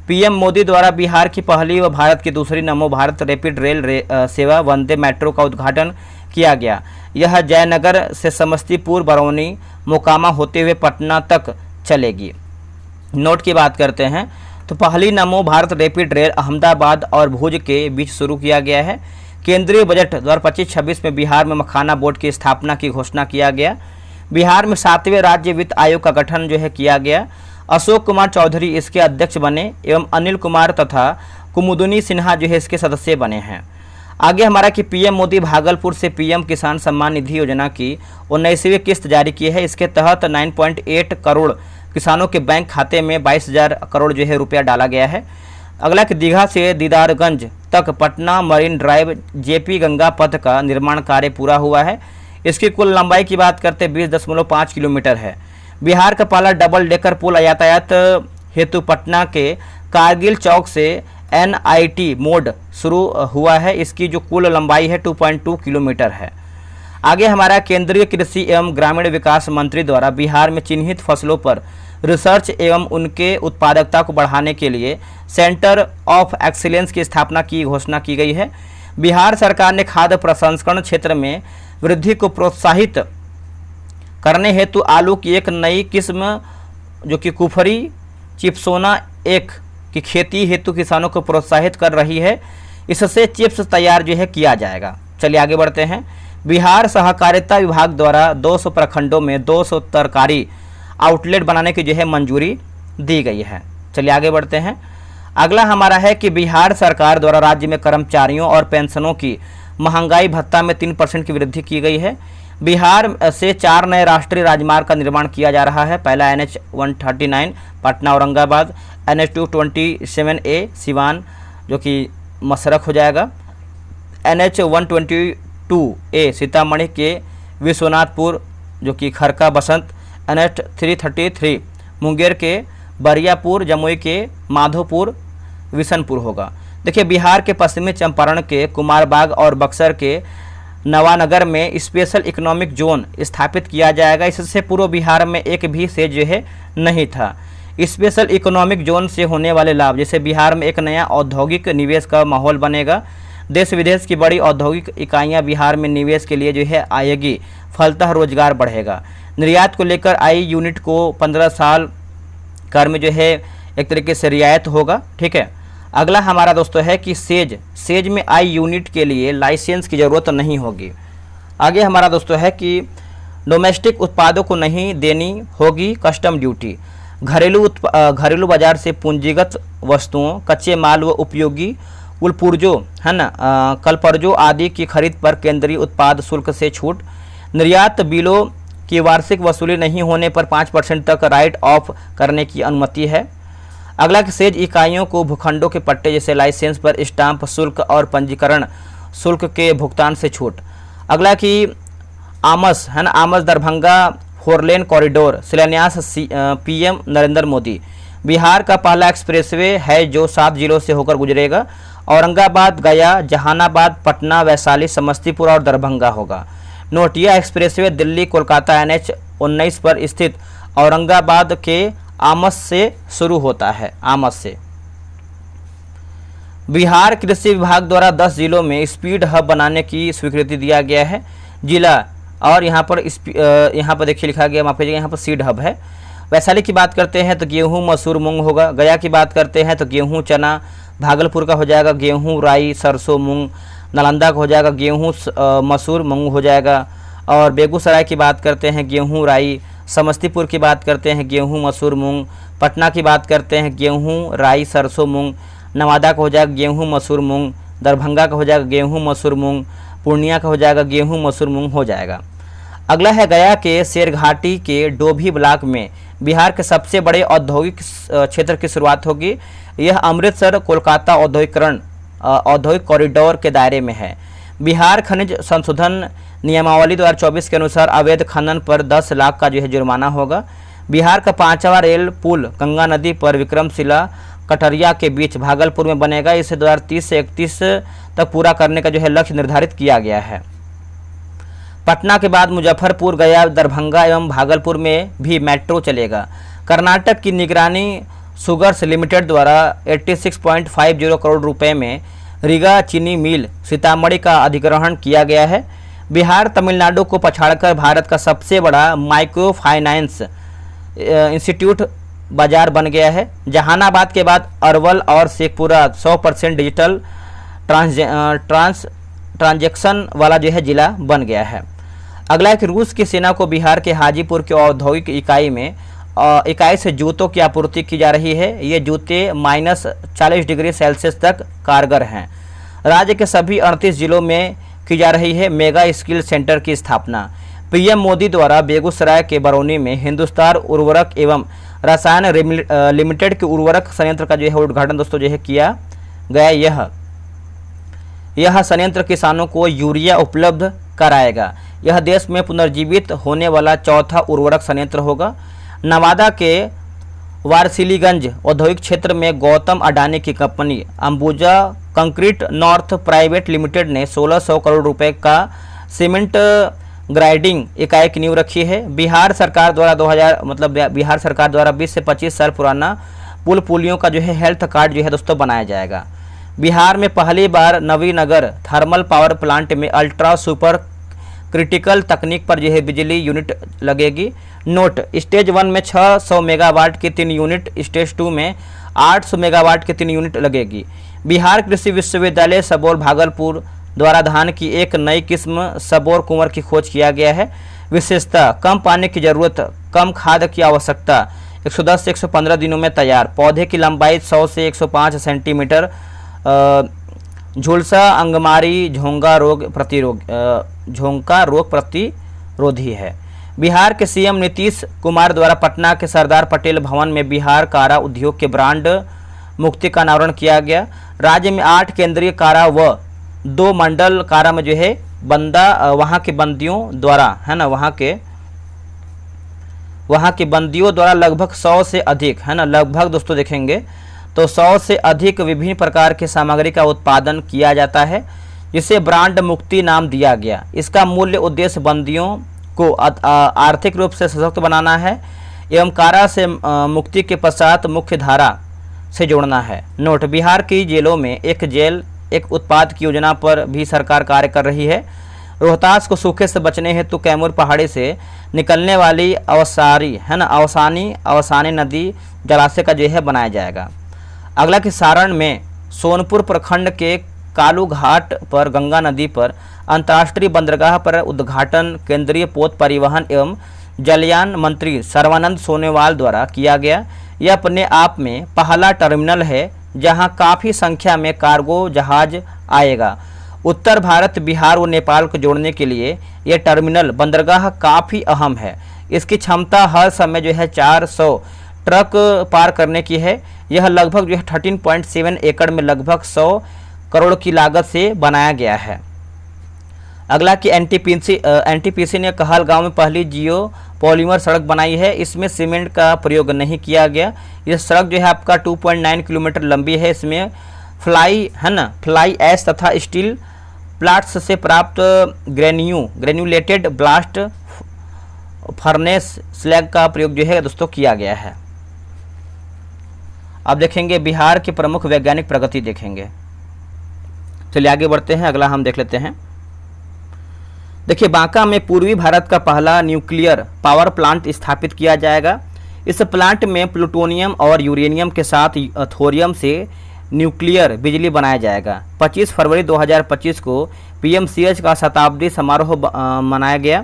PM मोदी द्वारा बिहार की पहली व भारत की दूसरी नमो भारत रैपिड रेल सेवा वंदे मेट्रो का उद्घाटन किया गया। यह जयनगर से समस्तीपुर, बरौनी, मोकामा होते हुए पटना तक चलेगी। नोट की बात करते हैं तो पहली नमो भारत रैपिड रेल अहमदाबाद और भुज के बीच शुरू किया गया है। केंद्रीय बजट 2025-26 में बिहार में मखाना बोर्ड की स्थापना की घोषणा किया गया। बिहार में 7वें राज्य वित्त आयोग का गठन जो है किया गया। अशोक कुमार चौधरी इसके अध्यक्ष बने एवं अनिल कुमार तथा कुमुदनी सिन्हा जो है इसके सदस्य बने हैं। आगे हमारा कि पीएम मोदी भागलपुर से पीएम किसान सम्मान निधि योजना की 19वीं किस्त जारी की है। इसके तहत 9.8 करोड़ किसानों के बैंक खाते में 22,000 करोड़ जो है रुपया डाला गया है। अगला कि दीघा से दीदारगंज तक Patna marine drive JP Ganga पथ का निर्माण कार्य पूरा हुआ है। इसकी कुल लंबाई की बात करते 20.5 किलोमीटर है। बिहार का पहला डबल डेकर पुल यातायात हेतु पटना के कारगिल चौक से NIT मोड शुरू हुआ है। इसकी जो कुल लंबाई है 2.2 किलोमीटर है। आगे हमारा केंद्रीय कृषि एवं ग्रामीण विकास मंत्री द्वारा बिहार में चिन्हित फसलों पर रिसर्च एवं उनके उत्पादकता को बढ़ाने के लिए सेंटर ऑफ एक्सीलेंस की स्थापना की घोषणा की गई है। बिहार सरकार ने खाद्य प्रसंस्करण क्षेत्र में वृद्धि को प्रोत्साहित करने हेतु आलू की एक नई किस्म जो कि कुफरी चिप्सोना 1 की खेती हेतु किसानों को प्रोत्साहित कर रही है। इससे चिप्स तैयार जो है किया जाएगा। चलिए आगे बढ़ते हैं। बिहार सहकारिता विभाग द्वारा 200 प्रखंडों में 200 तरकारी आउटलेट बनाने की जो है मंजूरी दी गई है। चलिए आगे बढ़ते हैं। अगला हमारा है कि बिहार सरकार द्वारा राज्य में कर्मचारियों और पेंशनों की महंगाई भत्ता में 3% की वृद्धि की गई है। बिहार से 4 नए राष्ट्रीय राजमार्ग का निर्माण किया जा रहा है। पहला NH 139 Patna Aurangabad, NH 227A Siwan जो कि मसरख हो जाएगा, NH 122A सीतामढ़ी के विश्वनाथपुर जो कि खरका बसंत, NH 333 मुंगेर के बरियापुर, जमुई के माधोपुर विशनपुर होगा। देखिए बिहार के पश्चिमी चंपारण के कुमारबाग और बक्सर के नवानगर में स्पेशल इकोनॉमिक जोन स्थापित किया जाएगा। इससे पूर्व बिहार में एक भी सेज जो है नहीं था। स्पेशल इकोनॉमिक जोन से होने वाले लाभ जैसे बिहार में एक नया औद्योगिक निवेश का माहौल बनेगा। देश विदेश की बड़ी औद्योगिक इकाइयां बिहार में निवेश के लिए जो है आएगी। फलतः रोजगार बढ़ेगा। निर्यात को लेकर आई यूनिट को 15 साल कर में जो है एक तरीके से रियायत होगा। ठीक है। अगला हमारा दोस्तों है कि सेज में आई यूनिट के लिए लाइसेंस की ज़रूरत नहीं होगी। आगे हमारा दोस्तों है कि डोमेस्टिक उत्पादों को नहीं देनी होगी कस्टम ड्यूटी। घरेलू बाजार से पूंजीगत वस्तुओं, कच्चे माल व उपयोगी उलपुर्जों है ना कलपर्जों आदि की खरीद पर केंद्रीय उत्पाद शुल्क से छूट। निर्यात बिलों की वार्षिक वसूली नहीं होने पर 5% तक राइट ऑफ करने की अनुमति है। अगला कि सेज इकाइयों को भूखंडों के पट्टे जैसे लाइसेंस पर स्टाम्प शुल्क और पंजीकरण शुल्क के भुगतान से छूट। अगला कि आमस है ना आमस दरभंगा 4 लेन कॉरिडोर शिलान्यास PM नरेंद्र मोदी। बिहार का पहला एक्सप्रेसवे है जो 7 जिलों से होकर गुजरेगा। औरंगाबाद, गया, जहानाबाद, पटना, वैशाली, समस्तीपुर और दरभंगा होगा। नोट यह एक्सप्रेसवे दिल्ली कोलकाता NH 19 पर स्थित औरंगाबाद के आमस से शुरू होता है। आमस से बिहार कृषि विभाग द्वारा 10 जिलों में स्पीड हब बनाने की स्वीकृति दिया गया है। जिला और यहाँ पर देखिए लिखा गया, माफ कीजिएगा, यहाँ पर सीड हब है। वैशाली की बात करते हैं तो गेहूं, मसूर, मूंग होगा। गया की बात करते हैं तो गेहूं, चना। भागलपुर का हो जाएगा गेहूं, राई, सरसों, मूंग। नालंदा का हो जाएगा गेहूं, मसूर, मूंग हो जाएगा। और बेगूसराय की बात करते हैं गेहूं, राई। समस्तीपुर की बात करते हैं गेहूं, मसूर, मूंग। पटना की बात करते हैं गेहूं, राई, सरसों, मूंग। नवादा का हो जाएगा गेहूं, मसूर, मूंग। दरभंगा का हो जाएगा गेहूं, मसूर, मूंग। पूर्णिया का हो जाएगा गेहूं, मसूर, मूंग हो जाएगा। अगला है गया के शेरघाटी के डोभी ब्लॉक में बिहार के सबसे बड़े औद्योगिक क्षेत्र की शुरुआत होगी। यह अमृतसर कोलकाता औद्योगिक कॉरिडोर के दायरे में है। बिहार खनिज संशोधन नियमावली 2024 के अनुसार अवैध खनन पर 10 लाख का जो है जुर्माना होगा। बिहार का 5वां रेल पुल गंगा नदी पर विक्रमशिला कटरिया के बीच भागलपुर में बनेगा। इसे 2030 से 31 तक पूरा करने का जो है लक्ष्य निर्धारित किया गया है। पटना के बाद मुजफ्फरपुर, गया, दरभंगा एवं भागलपुर में भी मेट्रो चलेगा। कर्नाटक की निगरानी शुगर्स लिमिटेड द्वारा 86.50 करोड़ रुपए में रीगा चीनी मिल सीतामढ़ी का अधिग्रहण किया गया है। बिहार तमिलनाडु को पछाड़कर भारत का सबसे बड़ा माइक्रो फाइनेंस इंस्टीट्यूट बाजार बन गया है। जहानाबाद के बाद अरवल और शेखपुरा 100% डिजिटल ट्रांजैक्शन वाला जो है जिला बन गया है। अगला है कि रूस की सेना को बिहार के हाजीपुर के औद्योगिक इकाई से जूतों की आपूर्ति की जा रही है। ये जूते -40 डिग्री सेल्सियस तक कारगर हैं। राज्य के सभी 38 जिलों में की जा रही है मेगा स्किल सेंटर की स्थापना। पीएम मोदी द्वारा बेगूसराय के बरौनी में हिंदुस्तान उर्वरक एवं रसायन लिमिटेड के उर्वरक संयंत्र का जो है उद्घाटन दोस्तों जो है किया गया। यह संयंत्र किसानों को यूरिया उपलब्ध कराएगा। यह देश में पुनर्जीवित होने वाला चौथा उर्वरक संयंत्र होगा। नवादा के वारसिलीगंज औद्योगिक क्षेत्र में गौतम अडानी की company Ambuja concrete north private limited ने 1600 करोड़ रुपए का सीमेंट ग्राइंडिंग इकाई की नींव रखी है। बिहार सरकार द्वारा 20 से 25 साल पुराना पुल पुलियों का जो है हेल्थ कार्ड जो है दोस्तों बनाया जाएगा। बिहार में पहली बार नवीनगर थर्मल पावर प्लांट में अल्ट्रा सुपर क्रिटिकल तकनीक पर जो है बिजली यूनिट लगेगी। नोट, स्टेज 1 में 600 मेगावाट की 3 यूनिट, स्टेज 2 में 800 मेगावाट की 3 यूनिट लगेगी। बिहार कृषि विश्वविद्यालय सबौर भागलपुर द्वारा धान की एक नई किस्म सबौर कुंवर की खोज किया गया है। विशेषता, कम पानी की जरूरत, कम खाद की आवश्यकता, 110 से 115 दिनों में तैयार। पौधे की लंबाई 100 से 105 सेंटीमीटर। झुलसा अंगमारी झोंका रोग प्रतिरोधी है। बिहार के सीएम नीतीश कुमार द्वारा पटना के सरदार पटेल भवन में बिहार कारा उद्योग के ब्रांड मुक्ति का अनावरण किया गया। राज्य में 8 केंद्रीय कारा व 2 मंडल कारा में जो है वहाँ के बंदियों द्वारा है ना वहाँ के बंदियों द्वारा लगभग 100 से अधिक है ना लगभग दोस्तों देखेंगे तो 100 से अधिक विभिन्न प्रकार की सामग्री का उत्पादन किया जाता है, जिसे ब्रांड मुक्ति नाम दिया गया। इसका मूल्य उद्देश्य बंदियों को आर्थिक रूप से सशक्त बनाना है एवं कारा से मुक्ति के पश्चात मुख्य धारा से जोड़ना है। नोट, बिहार की जेलों में एक उत्पाद की योजना पर भी सरकार कार्य कर रही है। रोहतास को सूखे से बचने हेतु कैमूर पहाड़ी से निकलने वाली अवसानी नदी जलाशय का जो है बनाया जाएगा। अगला कि सारण में सोनपुर प्रखंड के कालू घाट पर गंगा नदी पर अंतर्राष्ट्रीय बंदरगाह पर उद्घाटन केंद्रीय पोत परिवहन एवं जलयान मंत्री सर्बानंद सोनोवाल द्वारा किया गया। यह अपने आप में पहला टर्मिनल है जहां काफ़ी संख्या में कार्गो जहाज आएगा। उत्तर भारत, बिहार और नेपाल को जोड़ने के लिए यह टर्मिनल बंदरगाह काफ़ी अहम है। इसकी क्षमता हर समय जो है 400 ट्रक पार करने की है। यह लगभग जो है 13.7 एकड़ में लगभग 100 करोड़ की लागत से बनाया गया है। अगला कि एनटीपीसी ने कहलगांव में पहली जियो पॉलीमर सड़क बनाई है। इसमें सीमेंट का प्रयोग नहीं किया गया। यह सड़क जो है आपका 2.9 किलोमीटर लंबी है। इसमें फ्लाई ऐश तथा स्टील प्लाट्स से प्राप्त ग्रेन्यूलेटेड ब्लास्ट फर्नेस स्लैग का प्रयोग जो है दोस्तों किया गया है। अब देखेंगे बिहार की प्रमुख वैज्ञानिक प्रगति देखेंगे। चलिए आगे बढ़ते हैं। अगला हम देख लेते हैं। देखिए, बांका में पूर्वी भारत का पहला न्यूक्लियर पावर प्लांट स्थापित किया जाएगा। इस प्लांट में प्लूटोनियम और यूरेनियम के साथ थोरियम से न्यूक्लियर बिजली बनाया जाएगा। 25 फरवरी 2025 को पीएमसीएच का शताब्दी समारोह मनाया गया।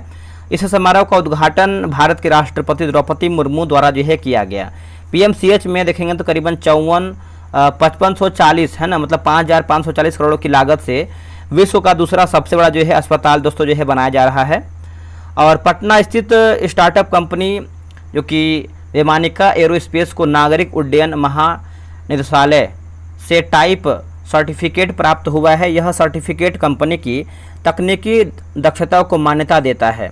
इस समारोह का उद्घाटन भारत के राष्ट्रपति द्रौपदी मुर्मू द्वारा जो है किया गया। पीएमसीएच में देखेंगे तो करीबन 5540 है ना 5540 करोड़ की लागत से विश्व का दूसरा सबसे बड़ा जो है अस्पताल दोस्तों जो है बनाया जा रहा है। और पटना स्थित स्टार्टअप कंपनी जो कि वैमानिका एरोस्पेस को नागरिक उड्डयन महानिदेशालय से टाइप सर्टिफिकेट प्राप्त हुआ है। यह सर्टिफिकेट कंपनी की तकनीकी दक्षता को मान्यता देता है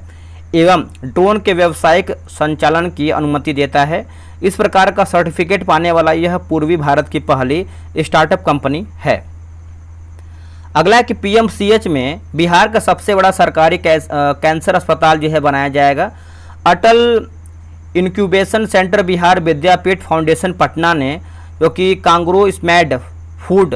एवं ड्रोन के व्यावसायिक संचालन की अनुमति देता है। इस प्रकार का सर्टिफिकेट पाने वाला यह पूर्वी भारत की पहली स्टार्टअप कंपनी है। अगला है कि पीएमसीएच में बिहार का सबसे बड़ा सरकारी कैंसर अस्पताल जो है बनाया जाएगा। अटल इंक्यूबेशन सेंटर बिहार विद्यापीठ फाउंडेशन पटना ने जो कि कांगरू स्मैड फूड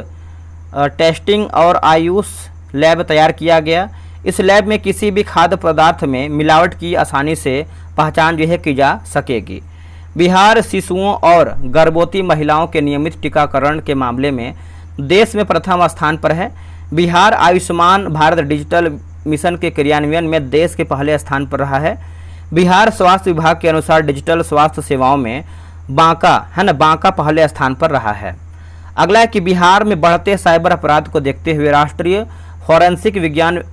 टेस्टिंग और आयुष लैब तैयार किया गया। इस लैब में किसी भी खाद्य पदार्थ में मिलावट की आसानी से पहचान जो है की जा सकेगी। बिहार शिशुओं और गर्भवती महिलाओं के नियमित टीकाकरण के मामले में देश में प्रथम स्थान पर है। बिहार आयुष्मान भारत डिजिटल मिशन के क्रियान्वयन में देश के पहले स्थान पर रहा है। बिहार स्वास्थ्य विभाग के अनुसार डिजिटल स्वास्थ्य सेवाओं में बांका पहले स्थान पर रहा है। अगला है कि बिहार में बढ़ते साइबर अपराध को देखते हुए राष्ट्रीय फॉरेंसिक विज्ञान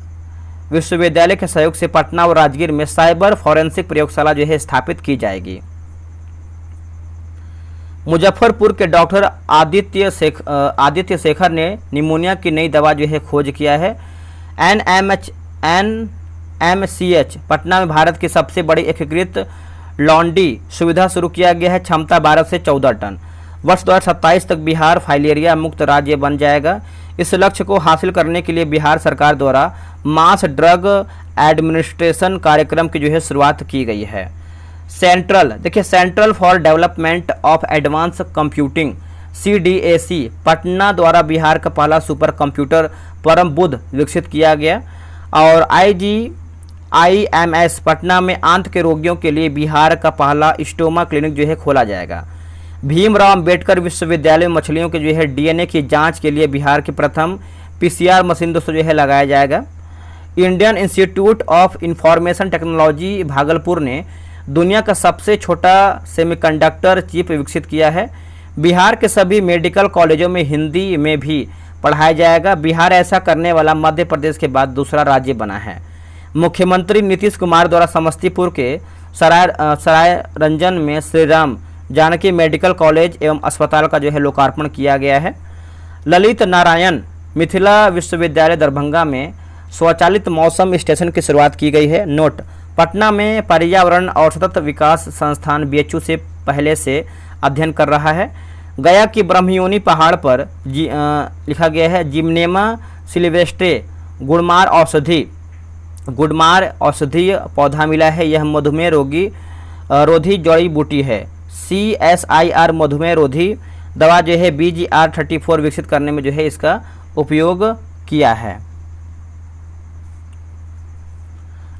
विश्वविद्यालय के सहयोग से पटना और राजगीर में साइबर फॉरेंसिक प्रयोगशाला जो है स्थापित की जाएगी। मुजफ्फरपुर के डॉक्टर आदित्य शेखर ने निमोनिया की नई दवा जो है खोज किया है। NMCH पटना में भारत की सबसे बड़ी एकीकृत लॉन्ड्री सुविधा शुरू किया गया है। क्षमता 12 से 14 टन। वर्ष 2027 तक बिहार फाइलेरिया मुक्त राज्य बन जाएगा। इस लक्ष्य को हासिल करने के लिए बिहार सरकार द्वारा मास ड्रग एडमिनिस्ट्रेशन कार्यक्रम की जो है शुरुआत की गई है। Central for development of advance computing CDAC Patna द्वारा बिहार का पहला सुपर कंप्यूटर परम बुध विकसित किया गया। और IGIMS पटना में आंत के रोगियों के लिए बिहार का पहला स्टोमा क्लिनिक जो है खोला जाएगा। भीमराव अंबेडकर विश्वविद्यालय में मछलियों के जो है DNA की जांच के लिए बिहार की प्रथम PCR मशीन दोस्तों जो है लगाया जाएगा। Indian institute of information technology Bhagalpur ने दुनिया का सबसे छोटा सेमीकंडक्टर चिप विकसित किया है। बिहार के सभी मेडिकल कॉलेजों में हिंदी में भी पढ़ाया जाएगा। बिहार ऐसा करने वाला मध्य प्रदेश के बाद दूसरा राज्य बना है। मुख्यमंत्री नीतीश कुमार द्वारा समस्तीपुर के सरायरंजन में श्री राम जानकी मेडिकल कॉलेज एवं अस्पताल का जो है लोकार्पण किया गया है। ललित नारायण मिथिला विश्वविद्यालय दरभंगा में स्वचालित मौसम स्टेशन की शुरुआत की गई है। नोट: पटना में पर्यावरण और सतत विकास संस्थान BHU से पहले से अध्ययन कर रहा है। गया की ब्रह्मयोनी पहाड़ पर लिखा गया है जिम्नेमा सिल्वेस्ट्रे गुड़मार औषधीय पौधा मिला है। यह मधुमेह रोधी जड़ी बूटी है। CSIR मधुमेह रोधी दवा जो है BGR34 विकसित करने में जो है इसका उपयोग किया है।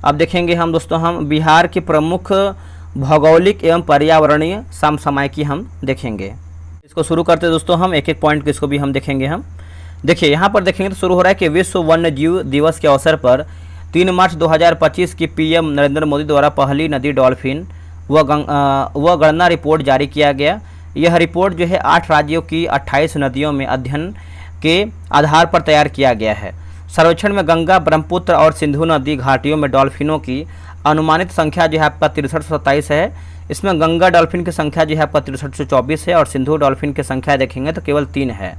अब देखेंगे हम दोस्तों हम बिहार के प्रमुख भौगोलिक एवं पर्यावरणीय समसामयिकी हम देखेंगे। इसको शुरू करते दोस्तों हम एक एक पॉइंट किसको भी हम देखेंगे। हम देखिए यहाँ पर देखेंगे तो शुरू हो रहा है कि विश्व वन्य जीव दिवस के अवसर पर 3 मार्च 2025 की PM नरेंद्र मोदी द्वारा पहली नदी डॉल्फिन व गणना रिपोर्ट जारी किया गया। यह रिपोर्ट जो है 8 राज्यों की 28 नदियों में अध्ययन के आधार पर तैयार किया गया है। सर्वेक्षण में गंगा, ब्रह्मपुत्र और सिंधु नदी घाटियों में डॉल्फिनों की अनुमानित संख्या जो है आपका 6327 है। इसमें गंगा डॉल्फिन की संख्या जो है आपका 6324 है और सिंधु डॉल्फिन की संख्या देखेंगे तो केवल 3 है।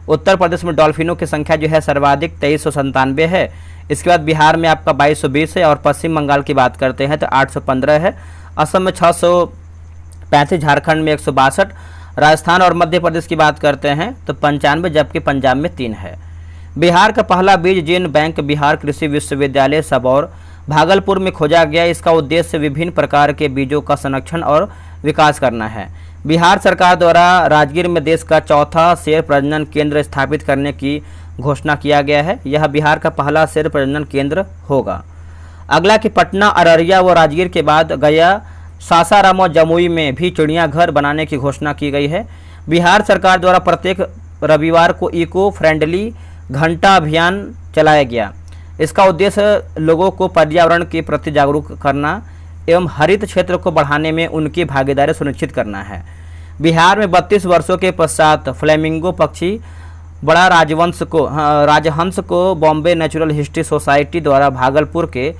उत्तर प्रदेश में डॉल्फिनों की संख्या जो है सर्वाधिक 2397 है। इसके बाद बिहार में आपका 2220 है और पश्चिम बंगाल की बात करते हैं तो 815 है। असम में 635, झारखंड में 162, राजस्थान और मध्य प्रदेश की बात करते हैं तो 95, जबकि पंजाब में 3 है। बिहार का पहला बीज जीन बैंक बिहार कृषि विश्वविद्यालय सबौर भागलपुर में खोजा गया। इसका उद्देश्य विभिन्न प्रकार के बीजों का संरक्षण और विकास करना है। बिहार सरकार द्वारा राजगीर में देश का चौथा शेर प्रजनन केंद्र स्थापित करने की घोषणा किया गया है। यह बिहार का पहला शेर प्रजनन केंद्र होगा। अगला कि पटना, अररिया व राजगीर के बाद गया, सासाराम और जमुई में भी चिड़ियाघर बनाने की घोषणा की गई है। बिहार सरकार द्वारा प्रत्येक रविवार को इको फ्रेंडली घंटा अभियान चलाया गया। इसका उद्देश्य लोगों को पर्यावरण के प्रति जागरूक करना एवं हरित क्षेत्र को बढ़ाने में उनकी भागीदारी सुनिश्चित करना है। बिहार में 32 वर्षों के पश्चात फ्लेमिंगो पक्षी बड़ा राजहंस को बॉम्बे नेचुरल हिस्ट्री सोसाइटी द्वारा भागलपुर के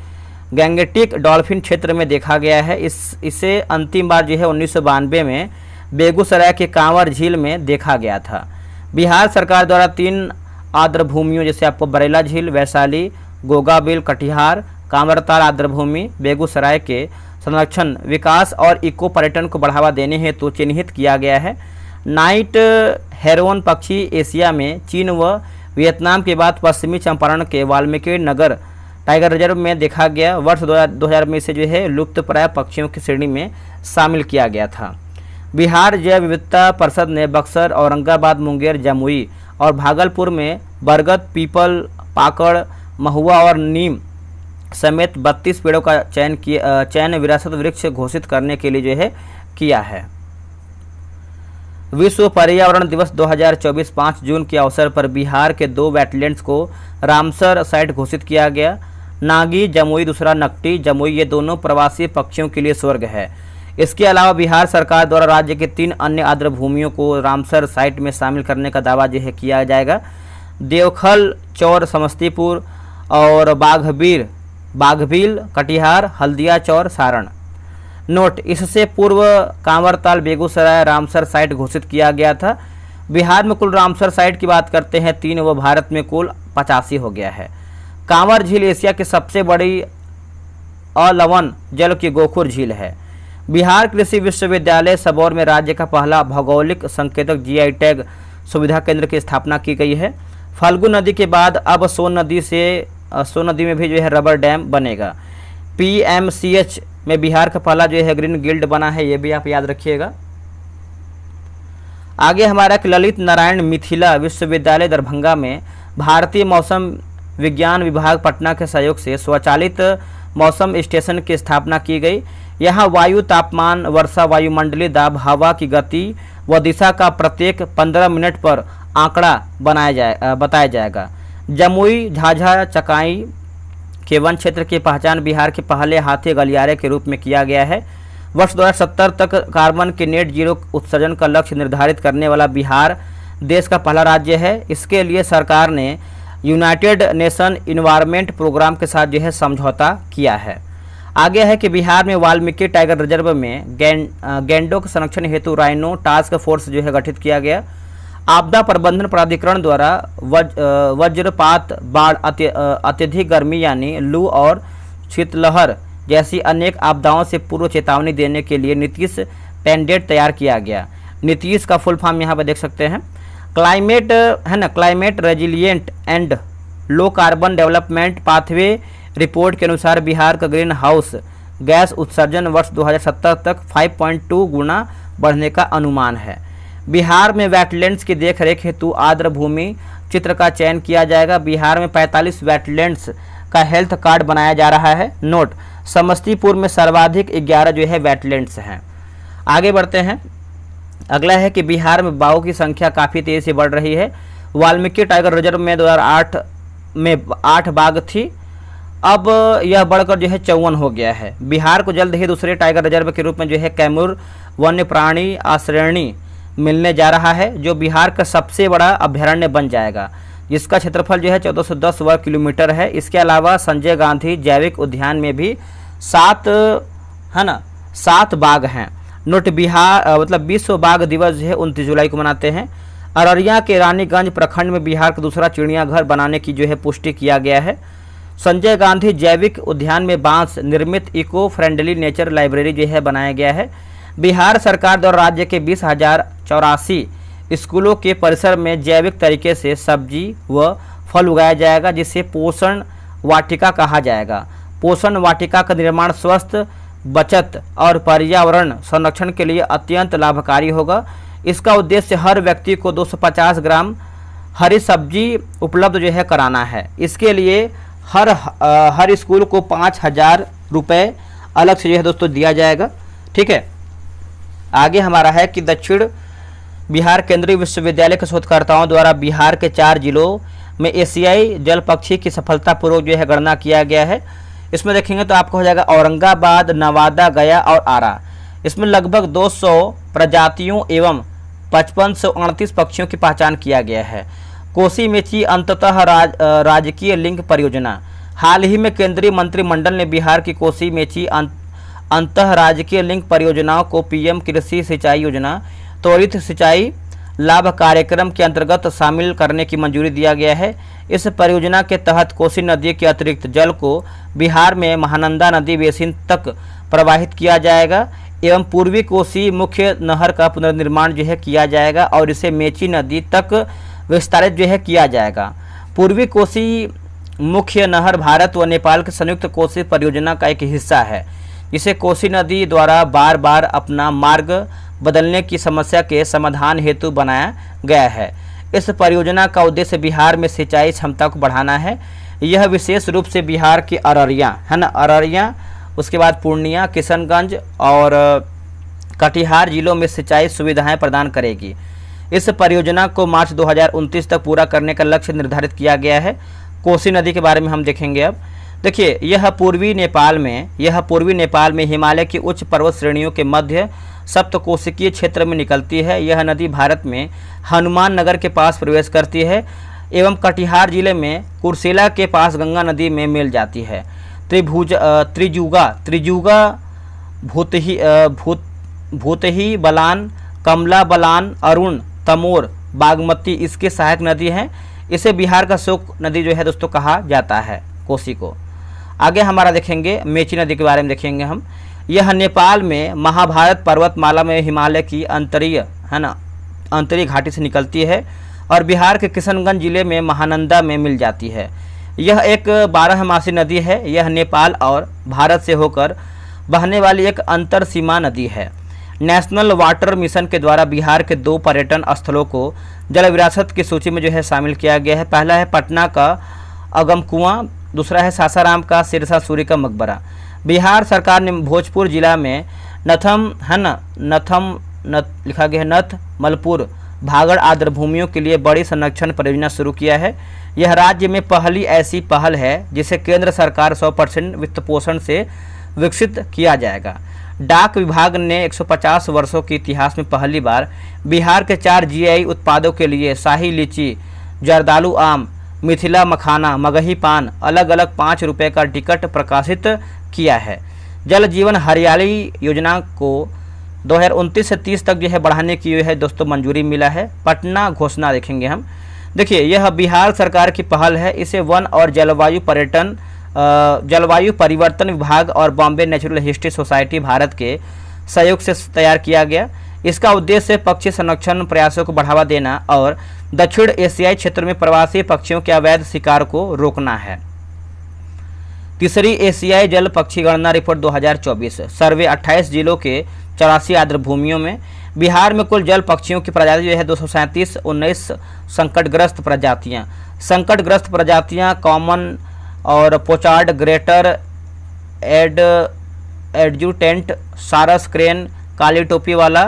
गैंगेटिक डॉल्फिन क्षेत्र में देखा गया है। इसे अंतिम बार जो है 1992 में बेगूसराय के कांवर झील में देखा गया था। बिहार सरकार द्वारा 3 आर्द्रभूमियों जैसे आपको बरेला झील, वैशाली, गोगाबिल, कटिहार, कांवरताल आर्द्रभूमि बेगूसराय के संरक्षण, विकास और इको पर्यटन को बढ़ावा देने हेतु चिन्हित किया गया है। नाइट हेरोन पक्षी एशिया में चीन व वियतनाम के बाद पश्चिमी चंपारण के वाल्मीकि नगर टाइगर रिजर्व में देखा गया। वर्ष 2000 में इसे जो है लुप्तप्राय पक्षियों की श्रेणी में शामिल किया गया था। बिहार जैव विविधता परिषद ने बक्सर, औरंगाबाद, मुंगेर, जमुई और भागलपुर में बरगद, पीपल, पाकड़, महुआ और नीम समेत 32 पेड़ों का चयन विरासत वृक्ष घोषित करने के लिए जो है किया है। विश्व पर्यावरण दिवस 2024 5 जून के अवसर पर बिहार के 2 वेटलैंड्स को रामसर साइट घोषित किया गया। नागी जमुई, दूसरा नकटी जमुई, ये दोनों प्रवासी पक्षियों के लिए स्वर्ग है। इसके अलावा बिहार सरकार द्वारा राज्य के 3 अन्य आर्द्र भूमियों को रामसर साइट में शामिल करने का दावा जो है किया जाएगा। देवखल चौर समस्तीपुर और बाघबील कटिहार, हल्दिया चौर सारण। नोट, इससे पूर्व कांवरताल बेगूसराय रामसर साइट घोषित किया गया था। बिहार में कुल रामसर साइट की बात करते हैं 3, व भारत में कुल 85 हो गया है। कांवर झील एशिया की सबसे बड़ी अलवण जल की गोखुर झील है। बिहार कृषि विश्वविद्यालय सबौर में राज्य का पहला भौगोलिक संकेतक GI टैग सुविधा केंद्र की स्थापना की गई है। फल्गु नदी के बाद अब सोन नदी में भी जो है रबर डैम बनेगा। PMCH में बिहार का पहला जो है ग्रीन गिल्ड बना है, ये भी आप याद रखिएगा। आगे हमारा ललित नारायण मिथिला विश्वविद्यालय दरभंगा में भारतीय मौसम विज्ञान विभाग पटना के सहयोग से स्वचालित मौसम स्टेशन की स्थापना की गई। यहाँ वायु तापमान, वर्षा, वायुमंडलीय दाब, हवा की गति व दिशा का प्रत्येक 15 मिनट पर आंकड़ा बताया जाएगा। जमुई झाझा चकाई के वन क्षेत्र की पहचान बिहार के पहले हाथी गलियारे के रूप में किया गया है। वर्ष 2070 तक कार्बन के नेट जीरो उत्सर्जन का लक्ष्य निर्धारित करने वाला बिहार देश का पहला राज्य है। इसके लिए सरकार ने यूनाइटेड नेशन इन्वायरमेंट प्रोग्राम के साथ जो है समझौता किया है। आगे है कि बिहार में वाल्मीकि टाइगर रिजर्व में गैंडों के संरक्षण हेतु राइनो टास्क फोर्स जो है गठित किया गया। आपदा प्रबंधन प्राधिकरण द्वारा वज्रपात, बाढ़, अत्यधिक गर्मी यानी लू और शीतलहर जैसी अनेक आपदाओं से पूर्व चेतावनी देने के लिए नीतीश पेंडेट तैयार किया गया। नीतीश का फुल फॉर्म यहाँ पर देख सकते हैं। Climate resilient and low carbon development pathway report के अनुसार बिहार का ग्रीन हाउस गैस उत्सर्जन वर्ष 2070 तक 5.2 गुना बढ़ने का अनुमान है। बिहार में वेटलैंड्स की देखरेख हेतु आर्द्र भूमि चित्र का चयन किया जाएगा। बिहार में 45 वेटलैंड्स का हेल्थ कार्ड बनाया जा रहा है। नोट, समस्तीपुर में सर्वाधिक 11 जो है वेटलैंड्स हैं। आगे बढ़ते हैं। अगला है कि बिहार में बाघों की संख्या काफ़ी तेज़ी से बढ़ रही है। वाल्मीकि टाइगर रिजर्व में 2008 में 8 बाघ थी, अब यह बढ़कर जो है 54 हो गया है। बिहार को जल्द ही दूसरे टाइगर रिजर्व के रूप में जो है कैमूर वन्य प्राणी आश्रयणी मिलने जा रहा है, जो बिहार का सबसे बड़ा अभ्यारण्य बन जाएगा, जिसका क्षेत्रफल जो है 1410 वर्ग किलोमीटर है। इसके अलावा संजय गांधी जैविक उद्यान में भी 7 बाघ हैं। नोट, बिहार विश्व बाघ दिवस जो है 29 जुलाई को मनाते हैं। अररिया के रानीगंज प्रखंड में बिहार का दूसरा चिड़ियाघर बनाने की जो है पुष्टि किया गया है। संजय गांधी जैविक उद्यान में बांस निर्मित इको फ्रेंडली नेचर लाइब्रेरी जो है बनाया गया है। बिहार सरकार द्वारा राज्य के 20,084 स्कूलों के परिसर में जैविक तरीके से सब्जी व फल उगाया जाएगा, जिसे पोषण वाटिका कहा जाएगा। पोषण वाटिका का निर्माण स्वस्थ, बचत और पर्यावरण संरक्षण के लिए अत्यंत लाभकारी होगा। इसका उद्देश्य हर व्यक्ति को 250 ग्राम हरी सब्जी उपलब्ध जो है कराना है। इसके लिए हर स्कूल को 5,000 रुपये अलग से जो है दोस्तों दिया जाएगा। ठीक है। आगे हमारा है कि दक्षिण बिहार केंद्रीय विश्वविद्यालय के शोधकर्ताओं द्वारा बिहार के 4 जिलों में एशियाई जल पक्षी की सफलतापूर्वक जो है गणना किया गया है। इसमें देखेंगे तो आपको हो जाएगा औरंगाबाद, नवादा, गया और आरा। इसमें लगभग 200 प्रजातियों एवं 5538 पक्षियों की पहचान किया गया है। कोसी मेची अंततः राजकीय लिंक परियोजना। हाल ही में केंद्रीय मंत्रिमंडल ने बिहार की कोसी मेची अंतः राजकीय लिंक परियोजनाओं को PM कृषि सिंचाई योजना त्वरित सिंचाई लाभ कार्यक्रम के अंतर्गत शामिल करने की मंजूरी दिया गया है। इस परियोजना के तहत कोसी नदी के अतिरिक्त जल को बिहार में महानंदा नदी बेसिन तक प्रवाहित किया जाएगा एवं पूर्वी कोसी मुख्य नहर का पुनर्निर्माण जो है किया जाएगा और इसे मेची नदी तक विस्तारित जो है किया जाएगा। पूर्वी कोसी मुख्य नहर भारत व नेपाल के संयुक्त कोसी परियोजना का एक हिस्सा है, जिसे कोसी नदी द्वारा बार बार अपना मार्ग बदलने की समस्या के समाधान हेतु बनाया गया है। इस परियोजना का उद्देश्य बिहार में सिंचाई क्षमता को बढ़ाना है। यह विशेष रूप से बिहार के अररिया, है ना, अररिया, उसके बाद पूर्णिया, किशनगंज और कटिहार जिलों में सिंचाई सुविधाएं प्रदान करेगी। इस परियोजना को मार्च 2029 तक पूरा करने का लक्ष्य निर्धारित किया गया है। कोसी नदी के बारे में हम देखेंगे। अब देखिए, यह पूर्वी नेपाल में हिमालय की उच्च पर्वत श्रेणियों के मध्य सप्तकोशिकीय क्षेत्र में निकलती है। यह नदी भारत में हनुमान नगर के पास प्रवेश करती है एवं कटिहार जिले में कुर्सेला के पास गंगा नदी में मिल जाती है। त्रिजुगा भूतही बलान, कमला बलान, अरुण, तमोर, बागमती इसके सहायक नदी हैं। इसे बिहार का शोक नदी जो है दोस्तों कहा जाता है कोसी को। आगे हमारा देखेंगे मेची नदी के बारे में देखेंगे हम। यह नेपाल में महाभारत पर्वतमाला में हिमालय की अंतरीय घाटी से निकलती है और बिहार के किशनगंज जिले में महानंदा में मिल जाती है। यह एक 12मासी नदी है। यह नेपाल और भारत से होकर बहने वाली एक अंतर सीमा नदी है। नेशनल वाटर मिशन के द्वारा बिहार के 2 पर्यटन स्थलों को जल विरासत की सूची में जो है शामिल किया गया है। पहला है पटना का अगम कुआं, दूसरा है सासाराम का सिरसा सूरी का मकबरा। बिहार सरकार ने भोजपुर जिला में नथ मलपुर भागड़ आर्द्र भूमियों के लिए बड़ी संरक्षण परियोजना शुरू किया है। यह राज्य में पहली ऐसी पहल है जिसे केंद्र सरकार 100% वित्त पोषण से विकसित किया जाएगा। डाक विभाग ने 150 वर्षों के इतिहास में पहली बार बिहार के 4 जीआई उत्पादों के लिए शाही लीची, जर्दालू आम, मिथिला मखाना, मगही पान अलग अलग 5 रुपये का टिकट प्रकाशित किया है। जल जीवन हरियाली योजना को 2029 से 30 तक जो है बढ़ाने की जो है दोस्तों मंजूरी मिला है। पटना घोषणा देखेंगे हम। देखिए, यह बिहार सरकार की पहल है। इसे वन और जलवायु परिवर्तन विभाग और Bombay natural history society Bharat के सहयोग से तैयार किया गया। इसका उद्देश्य पक्षी संरक्षण प्रयासों को बढ़ावा देना और दक्षिण एशियाई क्षेत्र में प्रवासी पक्षियों के अवैध शिकार को रोकना है। तीसरी एशियाई जल पक्षी गणना रिपोर्ट 2024 सर्वे 28 जिलों के 84 आर्द्र भूमियों में बिहार में कुल जल पक्षियों की प्रजाति जो है 237, 19 संकटग्रस्त प्रजातियां कॉमन और पोचार्ड, ग्रेटर एडजुटेंट, सारस क्रेन, काली टोपी वाला,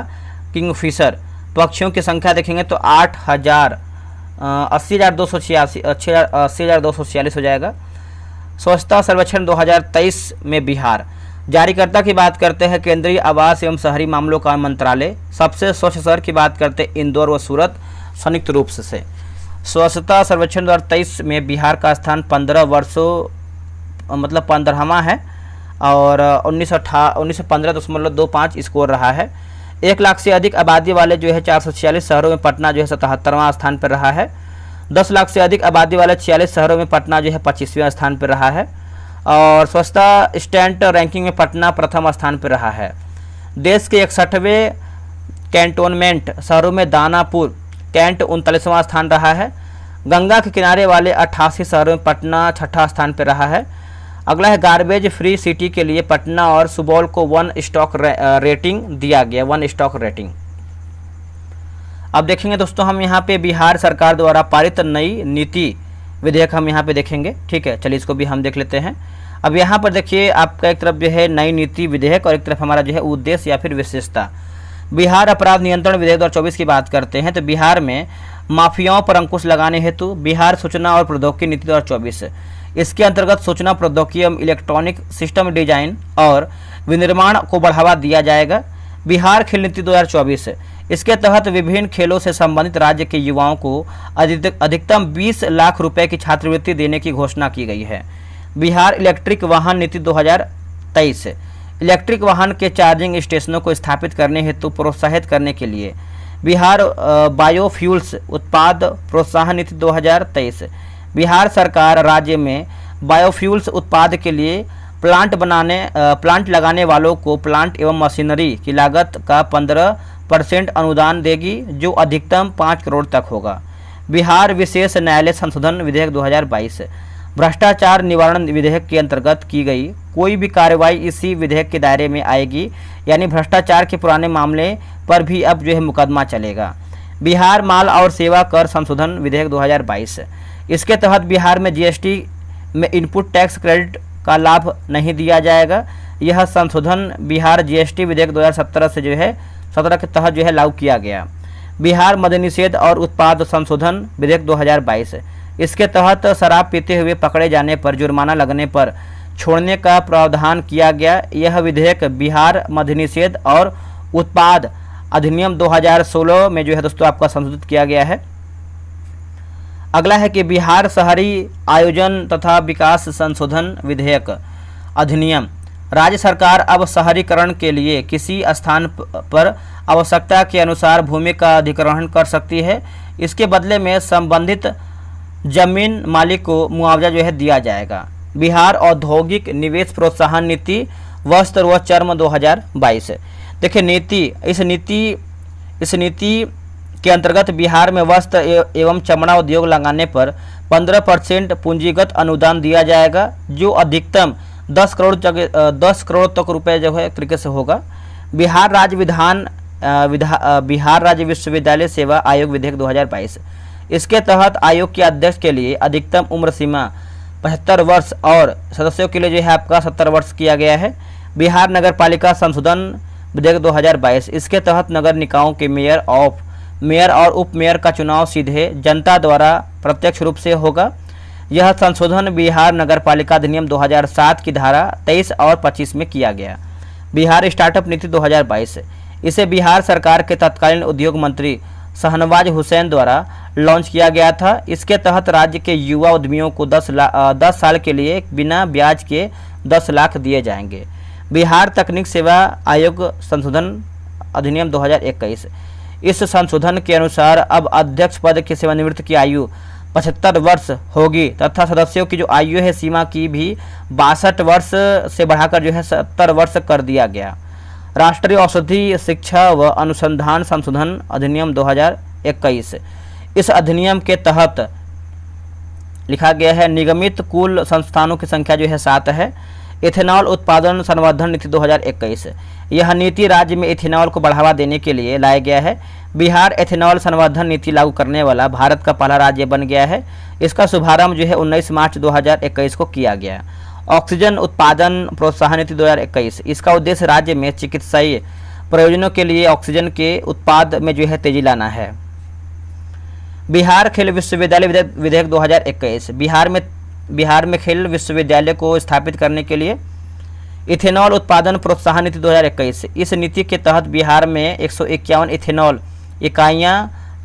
किंगफिशर। पक्षियों की संख्या देखेंगे तो 80,246 हो जाएगा। स्वच्छता सर्वेक्षण 2023 में बिहार। जारीकर्ता की बात करते हैं केंद्रीय आवास एवं शहरी मामलों का मंत्रालय। सबसे स्वच्छ शहर की बात करते हैं इंदौर व सूरत संयुक्त रूप से। स्वच्छता सर्वेक्षण 2023 में बिहार का स्थान 15वां है और 1915.25 स्कोर रहा है। 1 लाख से अधिक आबादी वाले जो है 446 शहरों में पटना जो है 77वां स्थान पर रहा है। 10 लाख से अधिक आबादी वाले 46 शहरों में पटना जो है 25वें स्थान पर रहा है और स्वच्छता स्टैंड रैंकिंग में पटना प्रथम स्थान पर रहा है। देश के 61वें कैंटोनमेंट शहरों में दानापुर कैंट 39वां स्थान रहा है। गंगा के किनारे वाले 88 शहरों में पटना 6ठा स्थान पर रहा है। अगला है गार्बेज फ्री सिटी के लिए पटना और सुपौल को 1 स्टॉक रेटिंग दिया गया, 1 स्टॉक रेटिंग। अब देखेंगे दोस्तों हम यहाँ पे बिहार सरकार द्वारा पारित नई नीति विधेयक हम यहाँ पे देखेंगे। ठीक है, चलिए इसको भी हम देख लेते हैं। अब यहाँ पर देखिए आपका एक तरफ जो है नई नीति विधेयक और एक तरफ हमारा जो है उद्देश्य या फिर विशेषता। बिहार अपराध नियंत्रण विधेयक 2024 की बात करते हैं तो बिहार में माफियाओं पर अंकुश लगाने हेतु बिहार सूचना और प्रौद्योगिकी नीति 2024, इसके अंतर्गत सूचना प्रौद्योगिकी एवं इलेक्ट्रॉनिक सिस्टम डिजाइन और विनिर्माण को बढ़ावा दिया जाएगा। बिहार खेल नीति 2024, इसके तहत विभिन्न खेलों से संबंधित राज्य के युवाओं को अधिकतम 20 लाख रुपए की छात्रवृत्ति देने की घोषणा की गई है। बिहार इलेक्ट्रिक वाहन नीति 2023, इलेक्ट्रिक वाहन के चार्जिंग स्टेशनों को स्थापित करने हेतु प्रोत्साहित करने के लिए बिहार बायोफ्यूल्स उत्पाद प्रोत्साहन नीति 2023, बिहार सरकार राज्य में बायोफ्यूल्स उत्पाद के लिए प्लांट लगाने वालों को प्लांट एवं मशीनरी की लागत का 15% अनुदान देगी जो अधिकतम 5 करोड़ तक होगा। बिहार विशेष न्यायालय संशोधन विधेयक 2022, भ्रष्टाचार निवारण विधेयक के अंतर्गत की गई कोई भी कार्रवाई इसी विधेयक के दायरे में आएगी, यानी भ्रष्टाचार के पुराने मामले पर भी अब जो है मुकदमा चलेगा। बिहार माल और सेवा कर संशोधन विधेयक 2022, इसके तहत बिहार में जीएसटी में इनपुट टैक्स क्रेडिट का लाभ नहीं दिया जाएगा। यह संशोधन बिहार जीएसटी विधेयक 2017 से जो है 17 के तहत जो है लागू किया गया। बिहार मद्य निषेध और उत्पाद संशोधन विधेयक 2022, इसके तहत शराब पीते हुए पकड़े जाने पर जुर्माना लगने पर छोड़ने का प्रावधान किया गया। यह विधेयक बिहार मद्य निषेध और उत्पाद अधिनियम 2016 में जो है दोस्तों आपका संशोधित किया गया है। अगला है कि बिहार शहरी आयोजन तथा विकास संशोधन विधेयक अधिनियम। राज्य सरकार अब शहरीकरण के लिए किसी स्थान पर आवश्यकता के अनुसार भूमि का अधिग्रहण कर सकती है। इसके बदले में संबंधित जमीन मालिक को मुआवजा जो है दिया जाएगा। बिहार औद्योगिक निवेश प्रोत्साहन नीति वस्त्र व चर्म 2022। देखिए इस नीति के अंतर्गत बिहार में वस्त्र एवं चमड़ा उद्योग लगाने पर 15% पूंजीगत अनुदान दिया जाएगा, जो अधिकतम 10 करोड़ तक रुपए जो है तरीके से होगा। बिहार राज्य विश्वविद्यालय सेवा आयोग विधेयक 2022, इसके तहत आयोग के अध्यक्ष के लिए अधिकतम उम्र सीमा 75 वर्ष और सदस्यों के लिए जो है आपका 70 वर्ष किया गया है। बिहार नगर पालिका संशोधन विधेयक 2022, इसके तहत नगर निकायों के मेयर और उप मेयर का चुनाव सीधे जनता द्वारा प्रत्यक्ष रूप से होगा। यह संशोधन बिहार नगर पालिका अधिनियम 2007 की धारा 23 और 25 में किया गया। बिहार स्टार्टअप नीति 2022, इसे बिहार सरकार के तत्कालीन उद्योग मंत्री शहनवाज हुसैन द्वारा लॉन्च किया गया था। इसके तहत राज्य के युवा उद्यमियों को 10 साल के लिए बिना ब्याज के 10 लाख दिए जाएंगे। बिहार तकनीक सेवा आयोग संशोधन अधिनियम 2021, इस संशोधन के अनुसार अब अध्यक्ष पद की सेवानिवृत्ति की आयु 75 वर्ष होगी तथा सदस्यों की जो आयु है सीमा की भी 62 वर्ष से बढ़ाकर जो है 70 वर्ष कर दिया गया। राष्ट्रीय औषधि शिक्षा व अनुसंधान संशोधन अधिनियम 2021, इस अधिनियम के तहत लिखा गया है निगमित कुल संस्थानों की संख्या जो है 7 है। इथेनॉल उत्पादन संवर्धन नीति 2021, यह नीति राज्य में इथेनॉल को बढ़ावा देने के लिए लाया गया है। बिहार एथेनॉल संवर्धन नीति लागू करने वाला भारत का पहला राज्य बन गया है। इसका शुभारंभ जो है 19 मार्च 2021 को किया गया। ऑक्सीजन उत्पादन प्रोत्साहन नीति 2021, इसका उद्देश्य राज्य में चिकित्सीय प्रयोजनों के लिए ऑक्सीजन के उत्पाद में जो है तेजी लाना है। बिहार खेल विश्वविद्यालय विधेयक 2021, बिहार में खेल विश्वविद्यालय को स्थापित करने के लिए इथेनॉल उत्पादन प्रोत्साहन नीति 2021, इस नीति के तहत बिहार में 151 इथेनॉल इकाइयां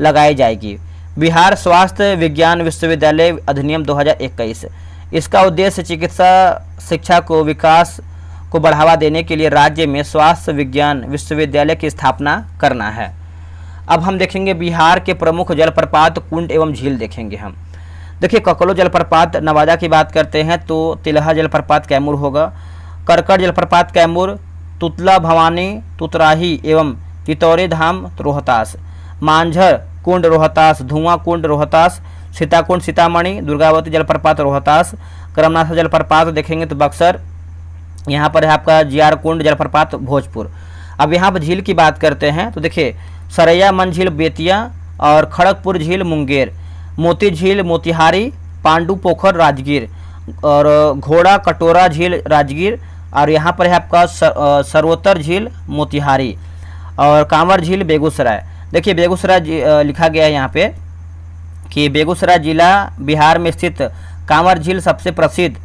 लगाई जाएगी। बिहार स्वास्थ्य विज्ञान विश्वविद्यालय अधिनियम 2021, इसका उद्देश्य चिकित्सा शिक्षा को विकास को बढ़ावा देने के लिए राज्य में स्वास्थ्य विज्ञान विश्वविद्यालय की स्थापना करना है। अब हम देखेंगे बिहार के प्रमुख जलप्रपात, कुंड एवं झील देखेंगे हम। देखिए ककलो जलप्रपात नवादा की बात करते हैं तो तिलहा जलप्रपात कैमूर होगा, करकट जलप्रपात कैमूर, तुतला भवानी तुतराही एवं तितौरी धाम रोहतास, मांझर कुंड रोहतास, धुआं कुंड रोहतास, सीताकुंड सीतामढ़ी, दुर्गावती जलप्रपात रोहतास, करमनाथा जलप्रपात देखेंगे तो बक्सर, यहाँ पर है आपका जियार कुंड जलप्रपात भोजपुर। अब यहाँ पर झील की बात करते हैं तो देखिए सरैया मन झील बेतिया और खड़गपुर झील मुंगेर, मोती झील मोतिहारी, पांडु पोखर राजगीर और घोड़ा कटोरा झील राजगीर, और यहाँ पर है आपका सर्वोत्तर झील मोतिहारी और कांवर झील बेगूसराय। देखिए बेगूसराय लिखा गया है यहाँ पे कि बेगूसराय जिला बिहार में स्थित कांवर झील सबसे प्रसिद्ध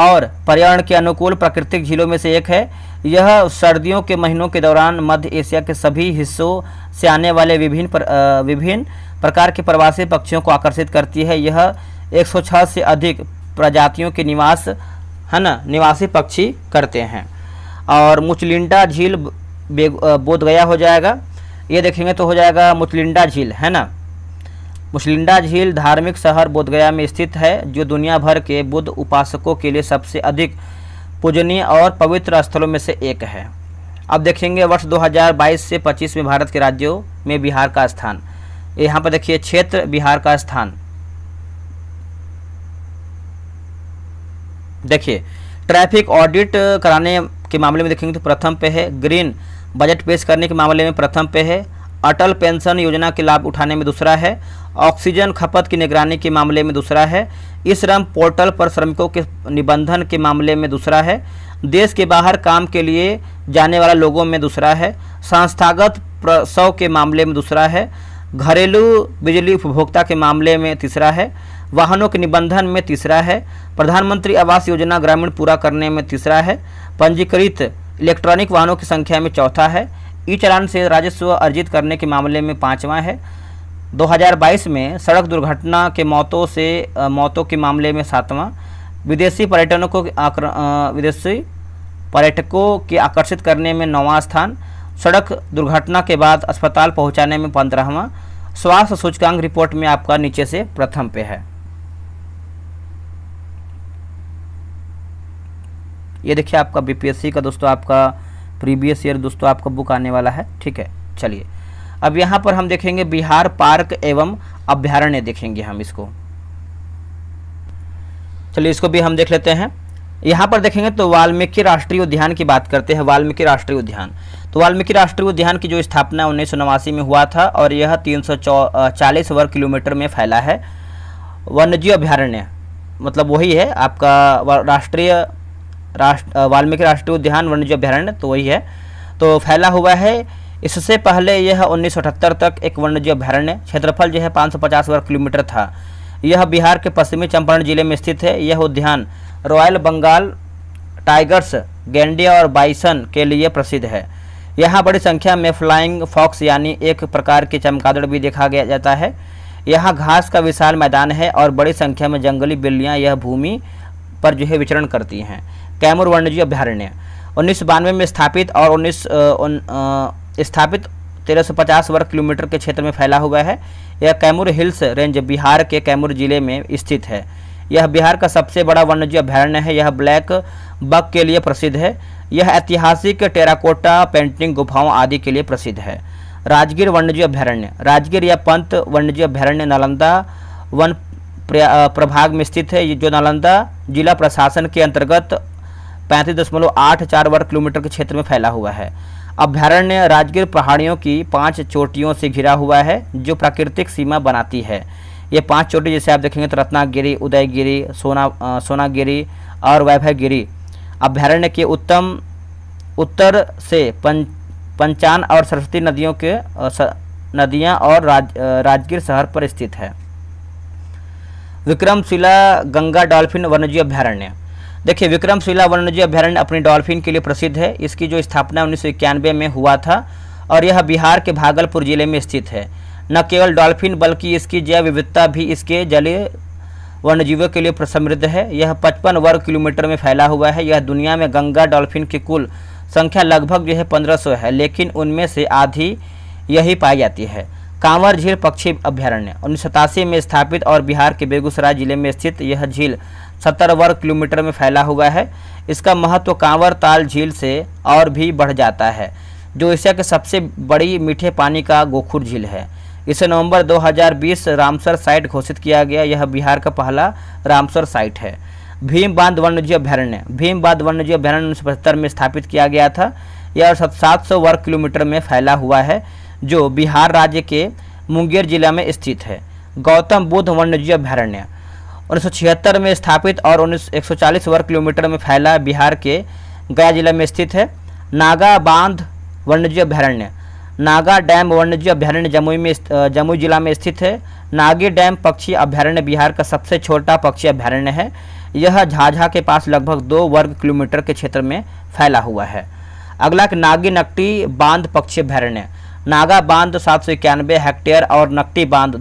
और पर्यावरण के अनुकूल प्राकृतिक झीलों में से एक है। यह सर्दियों के महीनों के दौरान मध्य एशिया के सभी हिस्सों से आने वाले विभिन्न प्रकार के प्रवासी पक्षियों को आकर्षित करती है। यह 106 से अधिक प्रजातियों के निवासी पक्षी करते हैं। और मुचलिंडा झील बोधगया हो जाएगा, ये देखेंगे तो हो जाएगा मुचलिंडा झील है ना। मुचलिंडा झील धार्मिक शहर बोधगया में स्थित है, जो दुनिया भर के बुद्ध उपासकों के लिए सबसे अधिक पूजनीय और पवित्र स्थलों में से एक है। अब देखेंगे वर्ष 2022 से 25 में भारत के राज्यों में बिहार का स्थान। यहाँ पर देखिए क्षेत्र बिहार का स्थान, देखिए ट्रैफिक ऑडिट कराने के मामले में देखेंगे तो प्रथम पे है, ग्रीन बजट पेश करने के मामले में प्रथम पे है, अटल पेंशन योजना के लाभ उठाने में दूसरा है, ऑक्सीजन खपत की निगरानी के मामले में दूसरा है, ई श्रम पोर्टल पर श्रमिकों के निबंधन के मामले में दूसरा है, देश के बाहर काम के लिए जाने वाला लोगों में दूसरा है, संस्थागत प्रसव के मामले में दूसरा है, घरेलू बिजली उपभोक्ता के मामले में तीसरा है, वाहनों के निबंधन में तीसरा है, प्रधानमंत्री आवास योजना ग्रामीण पूरा करने में तीसरा है, पंजीकृत इलेक्ट्रॉनिक वाहनों की संख्या में चौथा है, ई चालान से राजस्व अर्जित करने के मामले में पाँचवां है, 2022 में सड़क दुर्घटना के मौतों के मामले में सातवां, विदेशी पर्यटकों के आकर्षित करने में 9वां स्थान, सड़क दुर्घटना के बाद अस्पताल पहुंचाने में 15वां, स्वास्थ्य सूचकांक रिपोर्ट में आपका नीचे से प्रथम पे है। ये देखिए आपका बीपीएससी का दोस्तों आपका प्रीवियस ईयर दोस्तों आपका बुक आने वाला है। ठीक है, चलिए अब यहाँ पर हम देखेंगे बिहार पार्क एवं अभ्यारण्य देखेंगे हम इसको। चलिए इसको भी हम देख लेते हैं। यहाँ पर देखेंगे तो वाल्मीकि राष्ट्रीय उद्यान की बात करते हैं। वाल्मीकि राष्ट्रीय उद्यान, तो वाल्मीकि राष्ट्रीय उद्यान की जो स्थापना 1989 में हुआ था और यह 340 वर्ग किलोमीटर में फैला है। वन्यजीव अभ्यारण्य मतलब वही है आपका वाल्मीकि राष्ट्रीय उद्यान वन्यजीव अभ्यारण्य, तो वही है, तो फैला हुआ है। इससे पहले यह 1978 तक एक वन्यजीव अभ्यारण्य, क्षेत्रफल जो है 550 वर्ग किलोमीटर था। यह बिहार के पश्चिमी चंपारण जिले में स्थित है। यह उद्यान रॉयल बंगाल टाइगर्स, गैंडे और बाइसन के लिए प्रसिद्ध है। यहाँ बड़ी संख्या में फ्लाइंग फॉक्स यानी एक प्रकार के चमगादड़ भी देखा गया जाता है। यहाँ घास का विशाल मैदान है और बड़ी संख्या में जंगली बिल्लियाँ यह भूमि पर जो है विचरण करती हैं। कैमूर वन्यजीव अभ्यारण्य 1992 में स्थापित और 1350 वर्ग किलोमीटर के क्षेत्र में फैला हुआ है। यह कैमूर हिल्स रेंज बिहार के कैमूर जिले में स्थित है। यह बिहार का सबसे बड़ा वन्यजीव अभ्यारण्य है। यह ब्लैक बक के लिए प्रसिद्ध है। यह ऐतिहासिक टेराकोटा पेंटिंग गुफाओं आदि के लिए प्रसिद्ध है। राजगीर वन्यजीव अभ्यारण्य, राजगीर या पंत वन्यजीव अभ्यारण्य नालंदा वन प्रभाग में स्थित है, जो नालंदा जिला प्रशासन के अंतर्गत 35.84 वर्ग किलोमीटर के क्षेत्र में फैला हुआ है। अभ्यारण्य राजगीर पहाड़ियों की 5 चोटियों से घिरा हुआ है जो प्राकृतिक सीमा बनाती है। ये 5 चोटी जैसे आप देखेंगे तो रत्नागिरी, उदयगिरी, सोनागिरी और वैभवगिरी। अभ्यारण्य के उत्तर से पंचान और सरस्वती नदियाँ और राजगीर शहर पर स्थित है। विक्रमशिला गंगा डॉल्फिन वन्यजीव अभ्यारण्य, देखिए विक्रमशिला वन्यजीव अभ्यारण्य अपनी डॉल्फिन के लिए प्रसिद्ध है। इसकी जो स्थापना 1991 में हुआ था और यह बिहार के भागलपुर जिले में स्थित है। न केवल डॉल्फिन बल्कि इसकी जैव विविधता भी इसके जलीय वन्यजीवों के लिए समृद्ध है। यह 55 वर्ग किलोमीटर में फैला हुआ है। यह दुनिया में गंगा डॉल्फिन की कुल संख्या लगभग जो है 1500 है, लेकिन उनमें से आधी यही पाई जाती है। कांवर झील पक्षी अभ्यारण्य 1987 में स्थापित और बिहार के बेगूसराय जिले में स्थित यह झील 70 वर्ग किलोमीटर में फैला हुआ है। इसका महत्व कांवर ताल झील से और भी बढ़ जाता है, जो एशिया के सबसे बड़ी मीठे पानी का गोखुर झील है। इसे नवंबर 2020 रामसर साइट घोषित किया गया। यह बिहार का पहला रामसर साइट है। भीम बांध वन्यजीव अभ्यारण्य, भीम बांध वन्यजीव अभ्यारण्य 1975 में स्थापित किया गया था। यह 700 वर्ग किलोमीटर में फैला हुआ है, जो बिहार राज्य के मुंगेर जिला में स्थित है। गौतम बुद्ध वन्यजीव अभ्यारण्य 1976 में स्थापित और 140 वर्ग किलोमीटर में फैला बिहार के गया जिला में स्थित है। नागा बांध वन्यजीव अभ्यारण्य, नागा डैम वन्यजीव अभ्यारण्य जमुई जिला में स्थित है। नागी डैम पक्षी अभ्यारण्य बिहार का सबसे छोटा पक्षी अभ्यारण्य है। यह झाझा के पास लगभग 2 वर्ग किलोमीटर के क्षेत्र में फैला हुआ है। अगला नागी नकटी बांध पक्षी अभ्यारण्य, नागा बांध 791 हेक्टेयर और नकटी बांध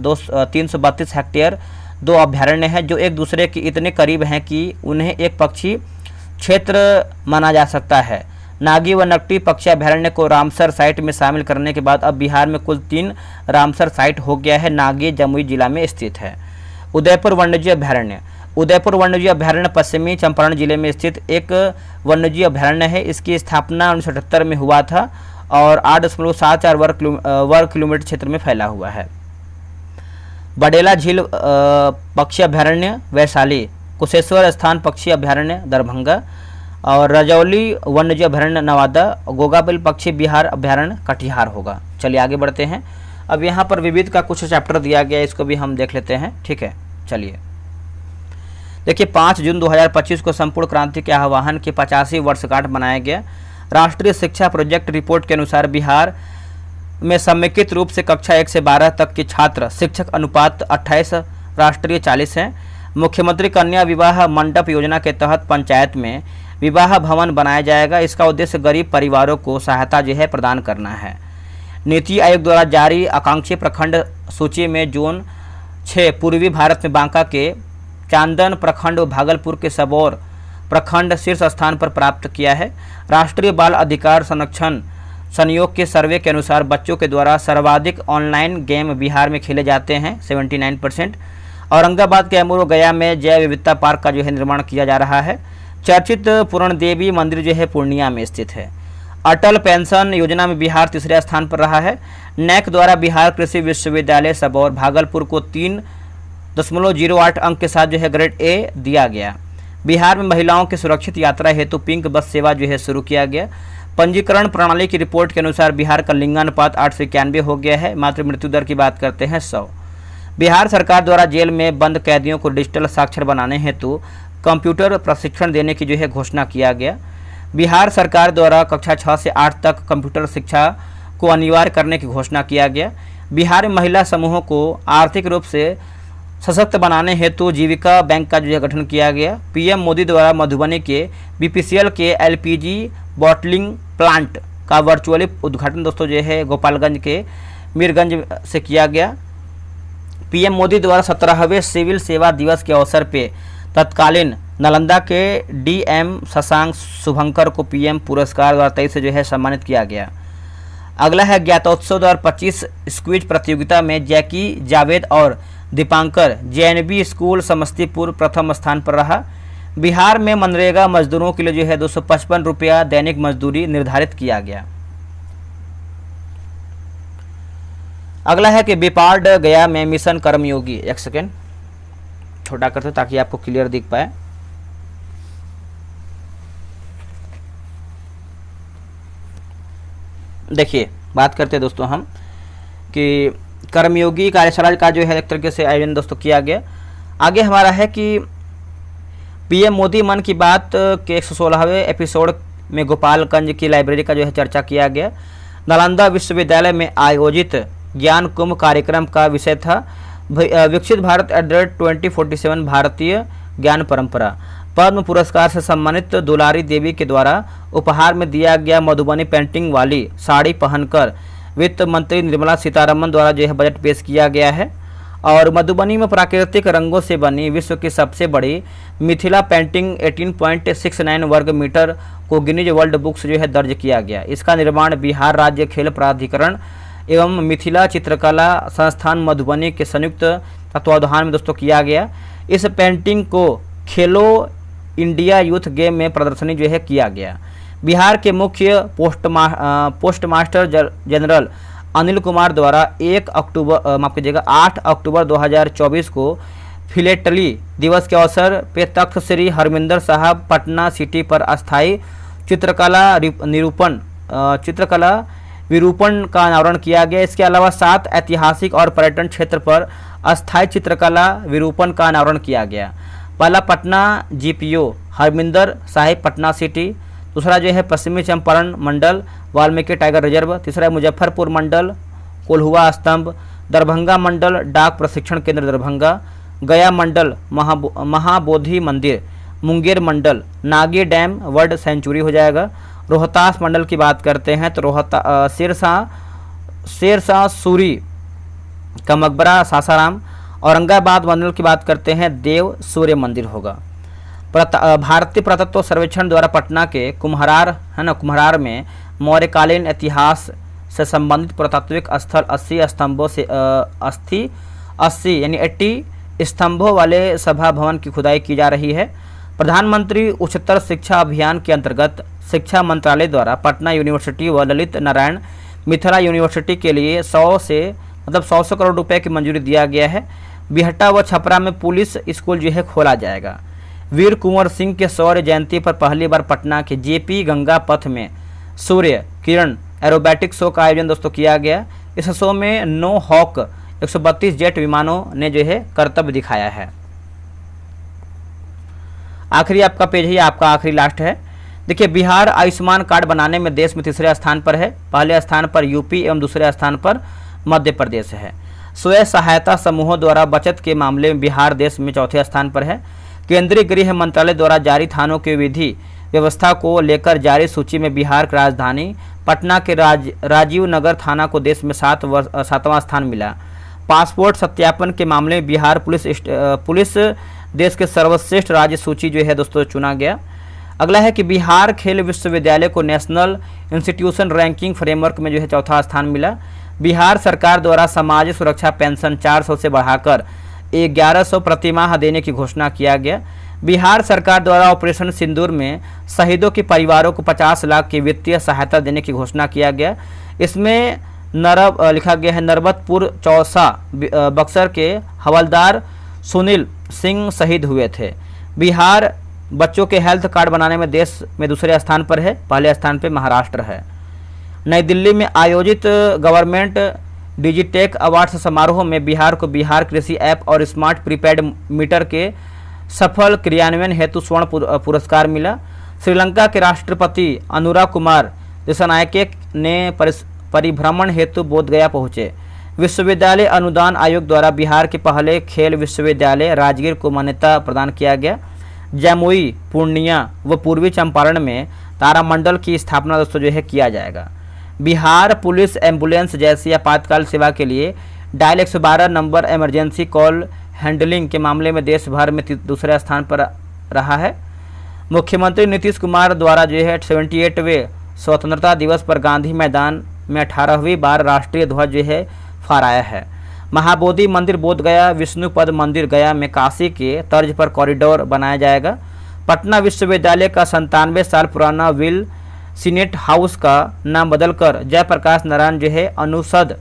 332 हेक्टेयर 2 अभ्यारण्य हैं जो एक दूसरे के इतने करीब हैं कि उन्हें एक पक्षी क्षेत्र माना जा सकता है। नागी व नकटी पक्षी अभ्यारण्य को रामसर साइट में शामिल करने के बाद अब बिहार में कुल 3 रामसर साइट हो गया है। नागी जमुई जिला में स्थित है। उदयपुर वन्यजीव अभ्यारण्य, उदयपुर वन्यजीव अभ्यारण्य पश्चिमी चंपारण जिले में स्थित एक वन्यजीव अभ्यारण्य है। इसकी स्थापना 1978 में हुआ था और 8.74 वर्ग किलोमीटर क्षेत्र में फैला हुआ है। बडेला झील पक्षी अभ्यारण्य वैशाली, कुशेश्वर स्थान पक्षी अभ्यारण्य दरभंगा और रजौली वन्यजीव अभ्यारण्य नवादा, गोगाबिल पक्षी बिहार अभ्यारण्य कटिहार होगा। चलिए आगे बढ़ते हैं। अब यहाँ पर विविध का कुछ चैप्टर दिया गया है, इसको भी हम देख लेते हैं। ठीक है, चलिए देखिए 5 जून 2025 को संपूर्ण क्रांति के आह्वान की 85वीं वर्षगांठ मनाया गया। राष्ट्रीय शिक्षा प्रोजेक्ट रिपोर्ट के अनुसार बिहार में समेकित रूप से कक्षा 1 से 12 तक के छात्र शिक्षक अनुपात 28 राष्ट्रीय 40 है। मुख्यमंत्री कन्या विवाह मंडप योजना के तहत पंचायत में विवाह भवन बनाया जाएगा। इसका उद्देश्य गरीब परिवारों को सहायता जो है प्रदान करना है। नीति आयोग द्वारा जारी आकांक्षी प्रखंड सूची में जोन 6 पूर्वी भारत में बांका के चांदन प्रखंड और भागलपुर के सबौर प्रखंड शीर्ष स्थान पर प्राप्त किया है। राष्ट्रीय बाल अधिकार संरक्षण संयोग के सर्वे के अनुसार बच्चों के द्वारा सर्वाधिक ऑनलाइन गेम बिहार में खेले जाते हैं 79%। औरंगाबाद के अमूर गया में जैव विविधता पार्क का जो है निर्माण किया जा रहा है। चर्चित पूर्ण देवी मंदिर जो है पूर्णिया में स्थित है। अटल पेंशन योजना में बिहार तीसरे स्थान पर रहा है। नैक द्वारा बिहार कृषि विश्वविद्यालय सबौर भागलपुर को 3.08 अंक के साथ जो है ग्रेड ए दिया गया। बिहार में महिलाओं की सुरक्षित यात्रा हेतु पिंक बस सेवा जो है शुरू किया गया। पंजीकरण प्रणाली की रिपोर्ट के अनुसार बिहार का लिंगानुपात 8 से 91 हो गया है। मातृ मृत्यु दर की बात करते हैं 100। बिहार सरकार द्वारा जेल में बंद कैदियों को डिजिटल साक्षर बनाने हेतु कंप्यूटर प्रशिक्षण देने की जो है घोषणा किया गया। बिहार सरकार द्वारा कक्षा 6 से 8 तक कंप्यूटर शिक्षा को अनिवार्य करने की घोषणा किया गया। बिहार में महिला समूहों को आर्थिक रूप से सशक्त बनाने हेतु जीविका बैंक का जो है गठन किया गया। पीएम मोदी द्वारा मधुबनी के बीपीसीएल के एलपीजी बॉटलिंग प्लांट का वर्चुअली उद्घाटन दोस्तों जो है गोपालगंज के मीरगंज से किया गया। पीएम मोदी द्वारा 17वें सिविल सेवा दिवस के अवसर पे तत्कालीन नालंदा के डीएम शशांक शुभंकर को पीएम पुरस्कार 2023 से जो है सम्मानित किया गया। अगला है ज्ञातोत्सव 2025 क्विज प्रतियोगिता में जैकी जावेद और दीपांकर जेएनबी स्कूल समस्तीपुर प्रथम स्थान पर रहा। बिहार में मनरेगा मजदूरों के लिए जो है 255 रुपया दैनिक मजदूरी निर्धारित किया गया। अगला है कि बिपार्ड गया में मिशन कर्मयोगी, एक सेकेंड छोटा करते ताकि आपको क्लियर दिख पाए। देखिए बात करते हैं दोस्तों हम कि कर्मयोगी कार्यशाला का जो है एक तरीके से आयोजन दोस्तों किया गया। आगे हमारा है कि पीएम मोदी मन की बात के 116वें एपिसोड में गोपालगंज की लाइब्रेरी का जो है चर्चा किया गया। नालंदा विश्वविद्यालय में आयोजित ज्ञान कुंभ कार्यक्रम का विषय था विकसित भारत @ 2047 भारतीय ज्ञान परंपरा। पद्म पुरस्कार से सम्मानित दुलारी देवी के द्वारा उपहार में दिया गया मधुबनी पेंटिंग वाली साड़ी पहनकर वित्त मंत्री निर्मला सीतारमण द्वारा जो है बजट पेश किया गया है। और मधुबनी में प्राकृतिक रंगों से बनी विश्व की सबसे बड़ी मिथिला पेंटिंग 18.69 वर्ग मीटर को गिनीज वर्ल्ड बुक्स जो है दर्ज किया गया। इसका निर्माण बिहार राज्य खेल प्राधिकरण एवं मिथिला चित्रकला संस्थान मधुबनी के संयुक्त तत्वावधान में दोस्तों किया गया। इस पेंटिंग को खेलो इंडिया यूथ गेम में प्रदर्शनी जो है किया गया। बिहार के मुख्य पोस्टमास्टर जनरल अनिल कुमार द्वारा 8 अक्टूबर 2024 को फिलेटली दिवस के अवसर पे तख्त श्री हरमिंदर साहब पटना सिटी पर अस्थायी चित्रकला विरूपण का अनावरण किया गया। इसके अलावा 7 ऐतिहासिक और पर्यटन क्षेत्र पर अस्थायी चित्रकला विरूपण का अनावरण किया गया। पहला पटना जीपीओ हरमिंदर साहिब पटना सिटी, दूसरा जो है पश्चिमी चंपारण मंडल वाल्मीकि टाइगर रिजर्व, तीसरा मुजफ्फरपुर मंडल कोल्हुआ स्तंभ, दरभंगा मंडल डाक प्रशिक्षण केंद्र दरभंगा, गया मंडल महाबोधि मंदिर, मुंगेर मंडल नागी डैम वर्ल्ड सेंचुरी हो जाएगा। रोहतास मंडल की बात करते हैं तो शेरशाह सूरी का मकबरा सासाराम। औरंगाबाद मंडल की बात करते हैं देव सूर्य मंदिर होगा। भारतीय पुरातत्व सर्वेक्षण द्वारा पटना के कुम्हरार में मौर्यकालीन इतिहास से संबंधित पुरातात्विक स्थल 80 स्तंभों से 80 यानी 80 स्तंभों वाले सभा भवन की खुदाई की जा रही है। प्रधानमंत्री उच्चतर शिक्षा अभियान के अंतर्गत शिक्षा मंत्रालय द्वारा पटना यूनिवर्सिटी व ललित नारायण मिथिला यूनिवर्सिटी के लिए 100 करोड़ रुपए की मंजूरी दिया गया है। बिहटा व छपरा में पुलिस स्कूल जो है खोला जाएगा। वीर कुंवर सिंह के शौर्य जयंती पर पहली बार पटना के जेपी गंगा पथ में सूर्य किरण एरोबैटिक शो का आयोजन दोस्तों किया गया। इस शो में 9 हॉक 132 जेट विमानों ने जो है करतब दिखाया है। आखिरी आपका पेज ही आपका आखिरी लास्ट है। देखिए, बिहार आयुष्मान कार्ड बनाने में देश में तीसरे स्थान पर है। पहले स्थान पर यूपी एवं दूसरे स्थान पर मध्य प्रदेश है। स्वयं सहायता समूहों द्वारा बचत के मामले में बिहार देश में चौथे स्थान पर है। केंद्रीय गृह मंत्रालय द्वारा जारी थानों की विधि व्यवस्था को लेकर जारी सूची में बिहार की राजधानी पटना के राजीव नगर थाना को देश में 7वां स्थान मिला। पासपोर्ट सत्यापन के मामले में बिहार पुलिस देश के सर्वश्रेष्ठ राज्य सूची जो है दोस्तों चुना गया। अगला है कि बिहार खेल विश्वविद्यालय को नेशनल इंस्टीट्यूशन रैंकिंग फ्रेमवर्क में जो है चौथा स्थान मिला। बिहार सरकार द्वारा समाज सुरक्षा पेंशन 400 से बढ़ाकर 1100 प्रतिमाह देने की घोषणा किया गया। बिहार सरकार द्वारा ऑपरेशन सिंदूर में शहीदों के परिवारों को 50 लाख की वित्तीय सहायता देने की घोषणा किया गया। इसमें लिखा गया है नरबतपुर चौसा बक्सर के हवलदार सुनील सिंह शहीद हुए थे। बिहार बच्चों के हेल्थ कार्ड बनाने में देश में दूसरे स्थान पर है। पहले स्थान पर महाराष्ट्र है। नई दिल्ली में आयोजित गवर्नमेंट डिजिटेक अवार्ड्स समारोह में बिहार को बिहार कृषि ऐप और स्मार्ट प्रीपेड मीटर के सफल क्रियान्वयन हेतु स्वर्ण पुरस्कार मिला। श्रीलंका के राष्ट्रपति अनुरा कुमार दिसानायके ने परिभ्रमण हेतु बोधगया पहुंचे। विश्वविद्यालय अनुदान आयोग द्वारा बिहार के पहले खेल विश्वविद्यालय राजगीर को मान्यता प्रदान किया गया। जमुई, पूर्णिया व पूर्वी चंपारण में तारामंडल की स्थापना दोस्तों जो है किया जाएगा। बिहार पुलिस एम्बुलेंस जैसी आपातकाल सेवा के लिए dial 112 number emergency call handling के मामले में देश भर में दूसरे स्थान पर रहा है। मुख्यमंत्री नीतीश कुमार द्वारा जो है 78वें स्वतंत्रता दिवस पर गांधी मैदान में 18वीं बार राष्ट्रीय ध्वज जो है फहराया है। महाबोधि मंदिर बोधगया, विष्णुपद मंदिर गया में काशी के तर्ज पर कॉरिडोर बनाया जाएगा। पटना विश्वविद्यालय का 97 साल पुराना विल सीनेट हाउस का नाम बदलकर जयप्रकाश नारायण जो है अनुषद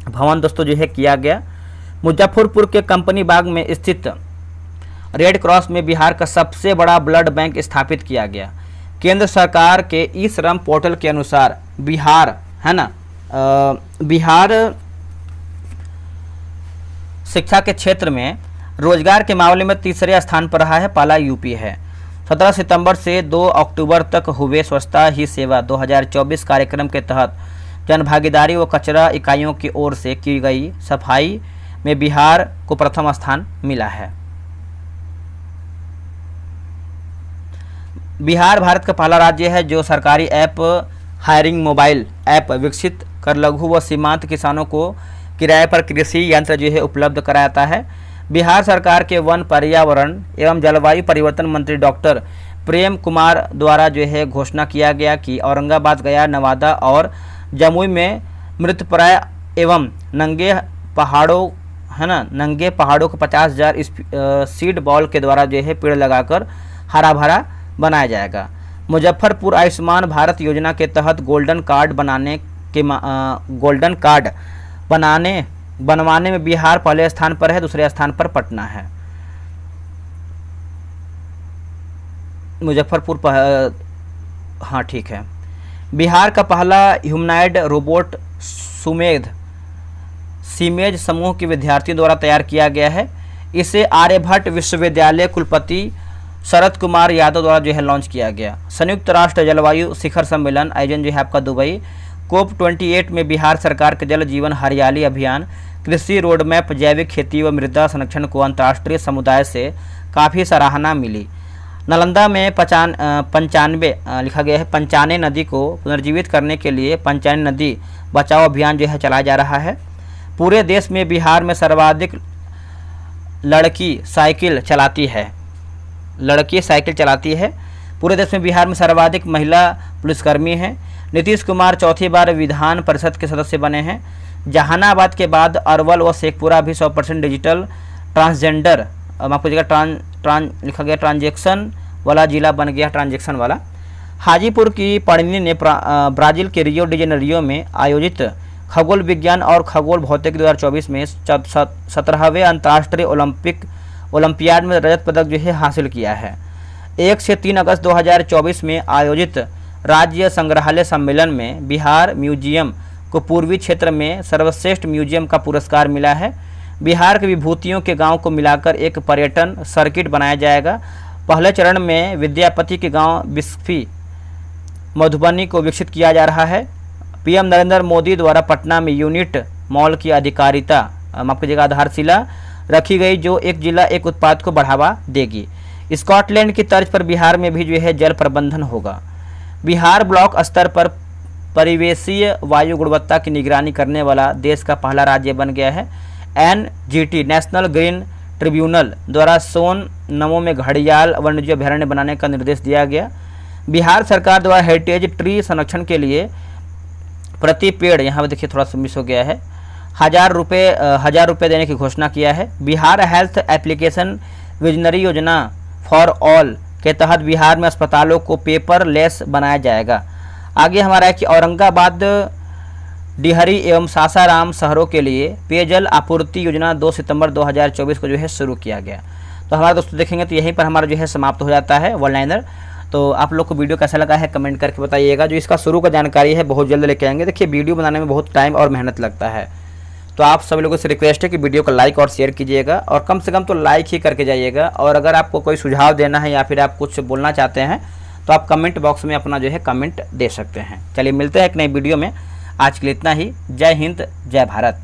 भवन दोस्तों जो है किया गया। मुजफ्फरपुर के कंपनी बाग में स्थित रेड क्रॉस में बिहार का सबसे बड़ा ब्लड बैंक स्थापित किया गया। केंद्र सरकार के ई श्रम पोर्टल के अनुसार बिहार है ना बिहार शिक्षा के क्षेत्र में रोजगार के मामले में तीसरे स्थान पर रहा है। पहला यूपी है। 17 सितंबर से 2 अक्टूबर तक हुए स्वच्छता ही सेवा 2024 कार्यक्रम के तहत जनभागीदारी व कचरा इकाइयों की ओर से की गई सफाई में बिहार को प्रथम स्थान मिला है। बिहार भारत का पहला राज्य है जो सरकारी ऐप हायरिंग मोबाइल ऐप विकसित कर लघु व सीमांत किसानों को किराए पर कृषि यंत्र जो है उपलब्ध कराता है। बिहार सरकार के वन, पर्यावरण एवं जलवायु परिवर्तन मंत्री डॉक्टर प्रेम कुमार द्वारा जो है घोषणा किया गया कि औरंगाबाद, गया, नवादा और जमुई में मृतप्राय एवं नंगे पहाड़ों को 50,000 सीड बॉल के द्वारा जो है पेड़ लगाकर हरा भरा बनाया जाएगा। मुजफ्फरपुर आयुष्मान भारत योजना के तहत गोल्डन कार्ड बनवाने में बिहार पहले स्थान पर है। दूसरे स्थान पर पटना है। मुजफ्फरपुर हाँ ठीक है। बिहार का पहला ह्यूमनॉइड रोबोट सीमेज समूह के विद्यार्थियों द्वारा तैयार किया गया है। इसे आर्यभट्ट विश्वविद्यालय कुलपति शरद कुमार यादव द्वारा जो है लॉन्च किया गया। संयुक्त राष्ट्र जलवायु शिखर सम्मेलन आयोजन जो है आपका दुबई। COP28 में बिहार सरकार के जल जीवन हरियाली अभियान, कृषि रोडमैप, जैविक खेती व मृदा संरक्षण को अंतर्राष्ट्रीय समुदाय से काफ़ी सराहना मिली। नालंदा में 95 लिखा गया है। पंचाने नदी को पुनर्जीवित करने के लिए पंचाने नदी बचाओ अभियान जो है चलाया जा रहा है। पूरे देश में बिहार में सर्वाधिक लड़की साइकिल चलाती है। पूरे देश में बिहार में सर्वाधिक महिला पुलिसकर्मी हैं। नीतीश कुमार चौथी बार विधान परिषद के सदस्य बने हैं। जहानाबाद के बाद अरवल व शेखपुरा भी 100% डिजिटल ट्रांसजेंडर लिखा गया ट्रांजेक्शन वाला जिला बन गया। ट्रांजेक्शन वाला हाजीपुर की पढ़नी ने ब्राज़ील के रियो डी जेनेरियो में आयोजित खगोल विज्ञान और खगोल भौतिकी 2024 में 17वें अंतर्राष्ट्रीय ओलंपियाड में रजत पदक जो है हासिल किया है। 1 से 3 अगस्त 2024 में आयोजित राज्य संग्रहालय सम्मेलन में बिहार म्यूजियम को पूर्वी क्षेत्र में सर्वश्रेष्ठ म्यूजियम का पुरस्कार मिला है। बिहार के विभूतियों के गांव को मिलाकर एक पर्यटन सर्किट बनाया जाएगा। पहले चरण में विद्यापति के गांव बिस्फी मधुबनी को विकसित किया जा रहा है। पीएम नरेंद्र मोदी द्वारा पटना में यूनिट मॉल की अधिकारिता माफ कीजिएगा आधारशिला रखी गई, जो एक जिला एक उत्पाद को बढ़ावा देगी। स्कॉटलैंड की तर्ज पर बिहार में भी जो है जल प्रबंधन होगा। बिहार ब्लॉक स्तर पर परिवेशीय वायु गुणवत्ता की निगरानी करने वाला देश का पहला राज्य बन गया है। NGT नेशनल ग्रीन ट्रिब्यूनल द्वारा सोन नमो में घड़ियाल वन्यजीव अभयारण्य बनाने का निर्देश दिया गया। बिहार सरकार द्वारा हेरिटेज ट्री संरक्षण के लिए प्रति पेड़, यहाँ पर देखिए थोड़ा सा मिस हो गया है, 1000 रुपये देने की घोषणा किया है। बिहार हेल्थ एप्लीकेशन विजनरी योजना फॉर ऑल के तहत बिहार में अस्पतालों को पेपरलेस बनाया जाएगा। आगे हमारा है कि औरंगाबाद, डिहरी एवं सासाराम शहरों के लिए पेयजल आपूर्ति योजना 2 सितंबर 2024 को जो है शुरू किया गया। तो हमारे दोस्तों देखेंगे तो यहीं पर हमारा जो है समाप्त हो जाता है वन लाइनर। तो आप लोग को वीडियो कैसा लगा है कमेंट करके बताइएगा। जो इसका शुरू का जानकारी है बहुत जल्द लेके आएंगे। देखिए वीडियो बनाने में बहुत टाइम और मेहनत लगता है, तो आप सभी लोगों से रिक्वेस्ट है कि वीडियो को लाइक और शेयर कीजिएगा, और कम से कम तो लाइक ही करके जाइएगा। और अगर आपको कोई सुझाव देना है या फिर आप कुछ बोलना चाहते हैं तो आप कमेंट बॉक्स में अपना जो है कमेंट दे सकते हैं। चलिए मिलते हैं एक नई वीडियो में। आज के लिए इतना ही। जय हिंद, जय भारत।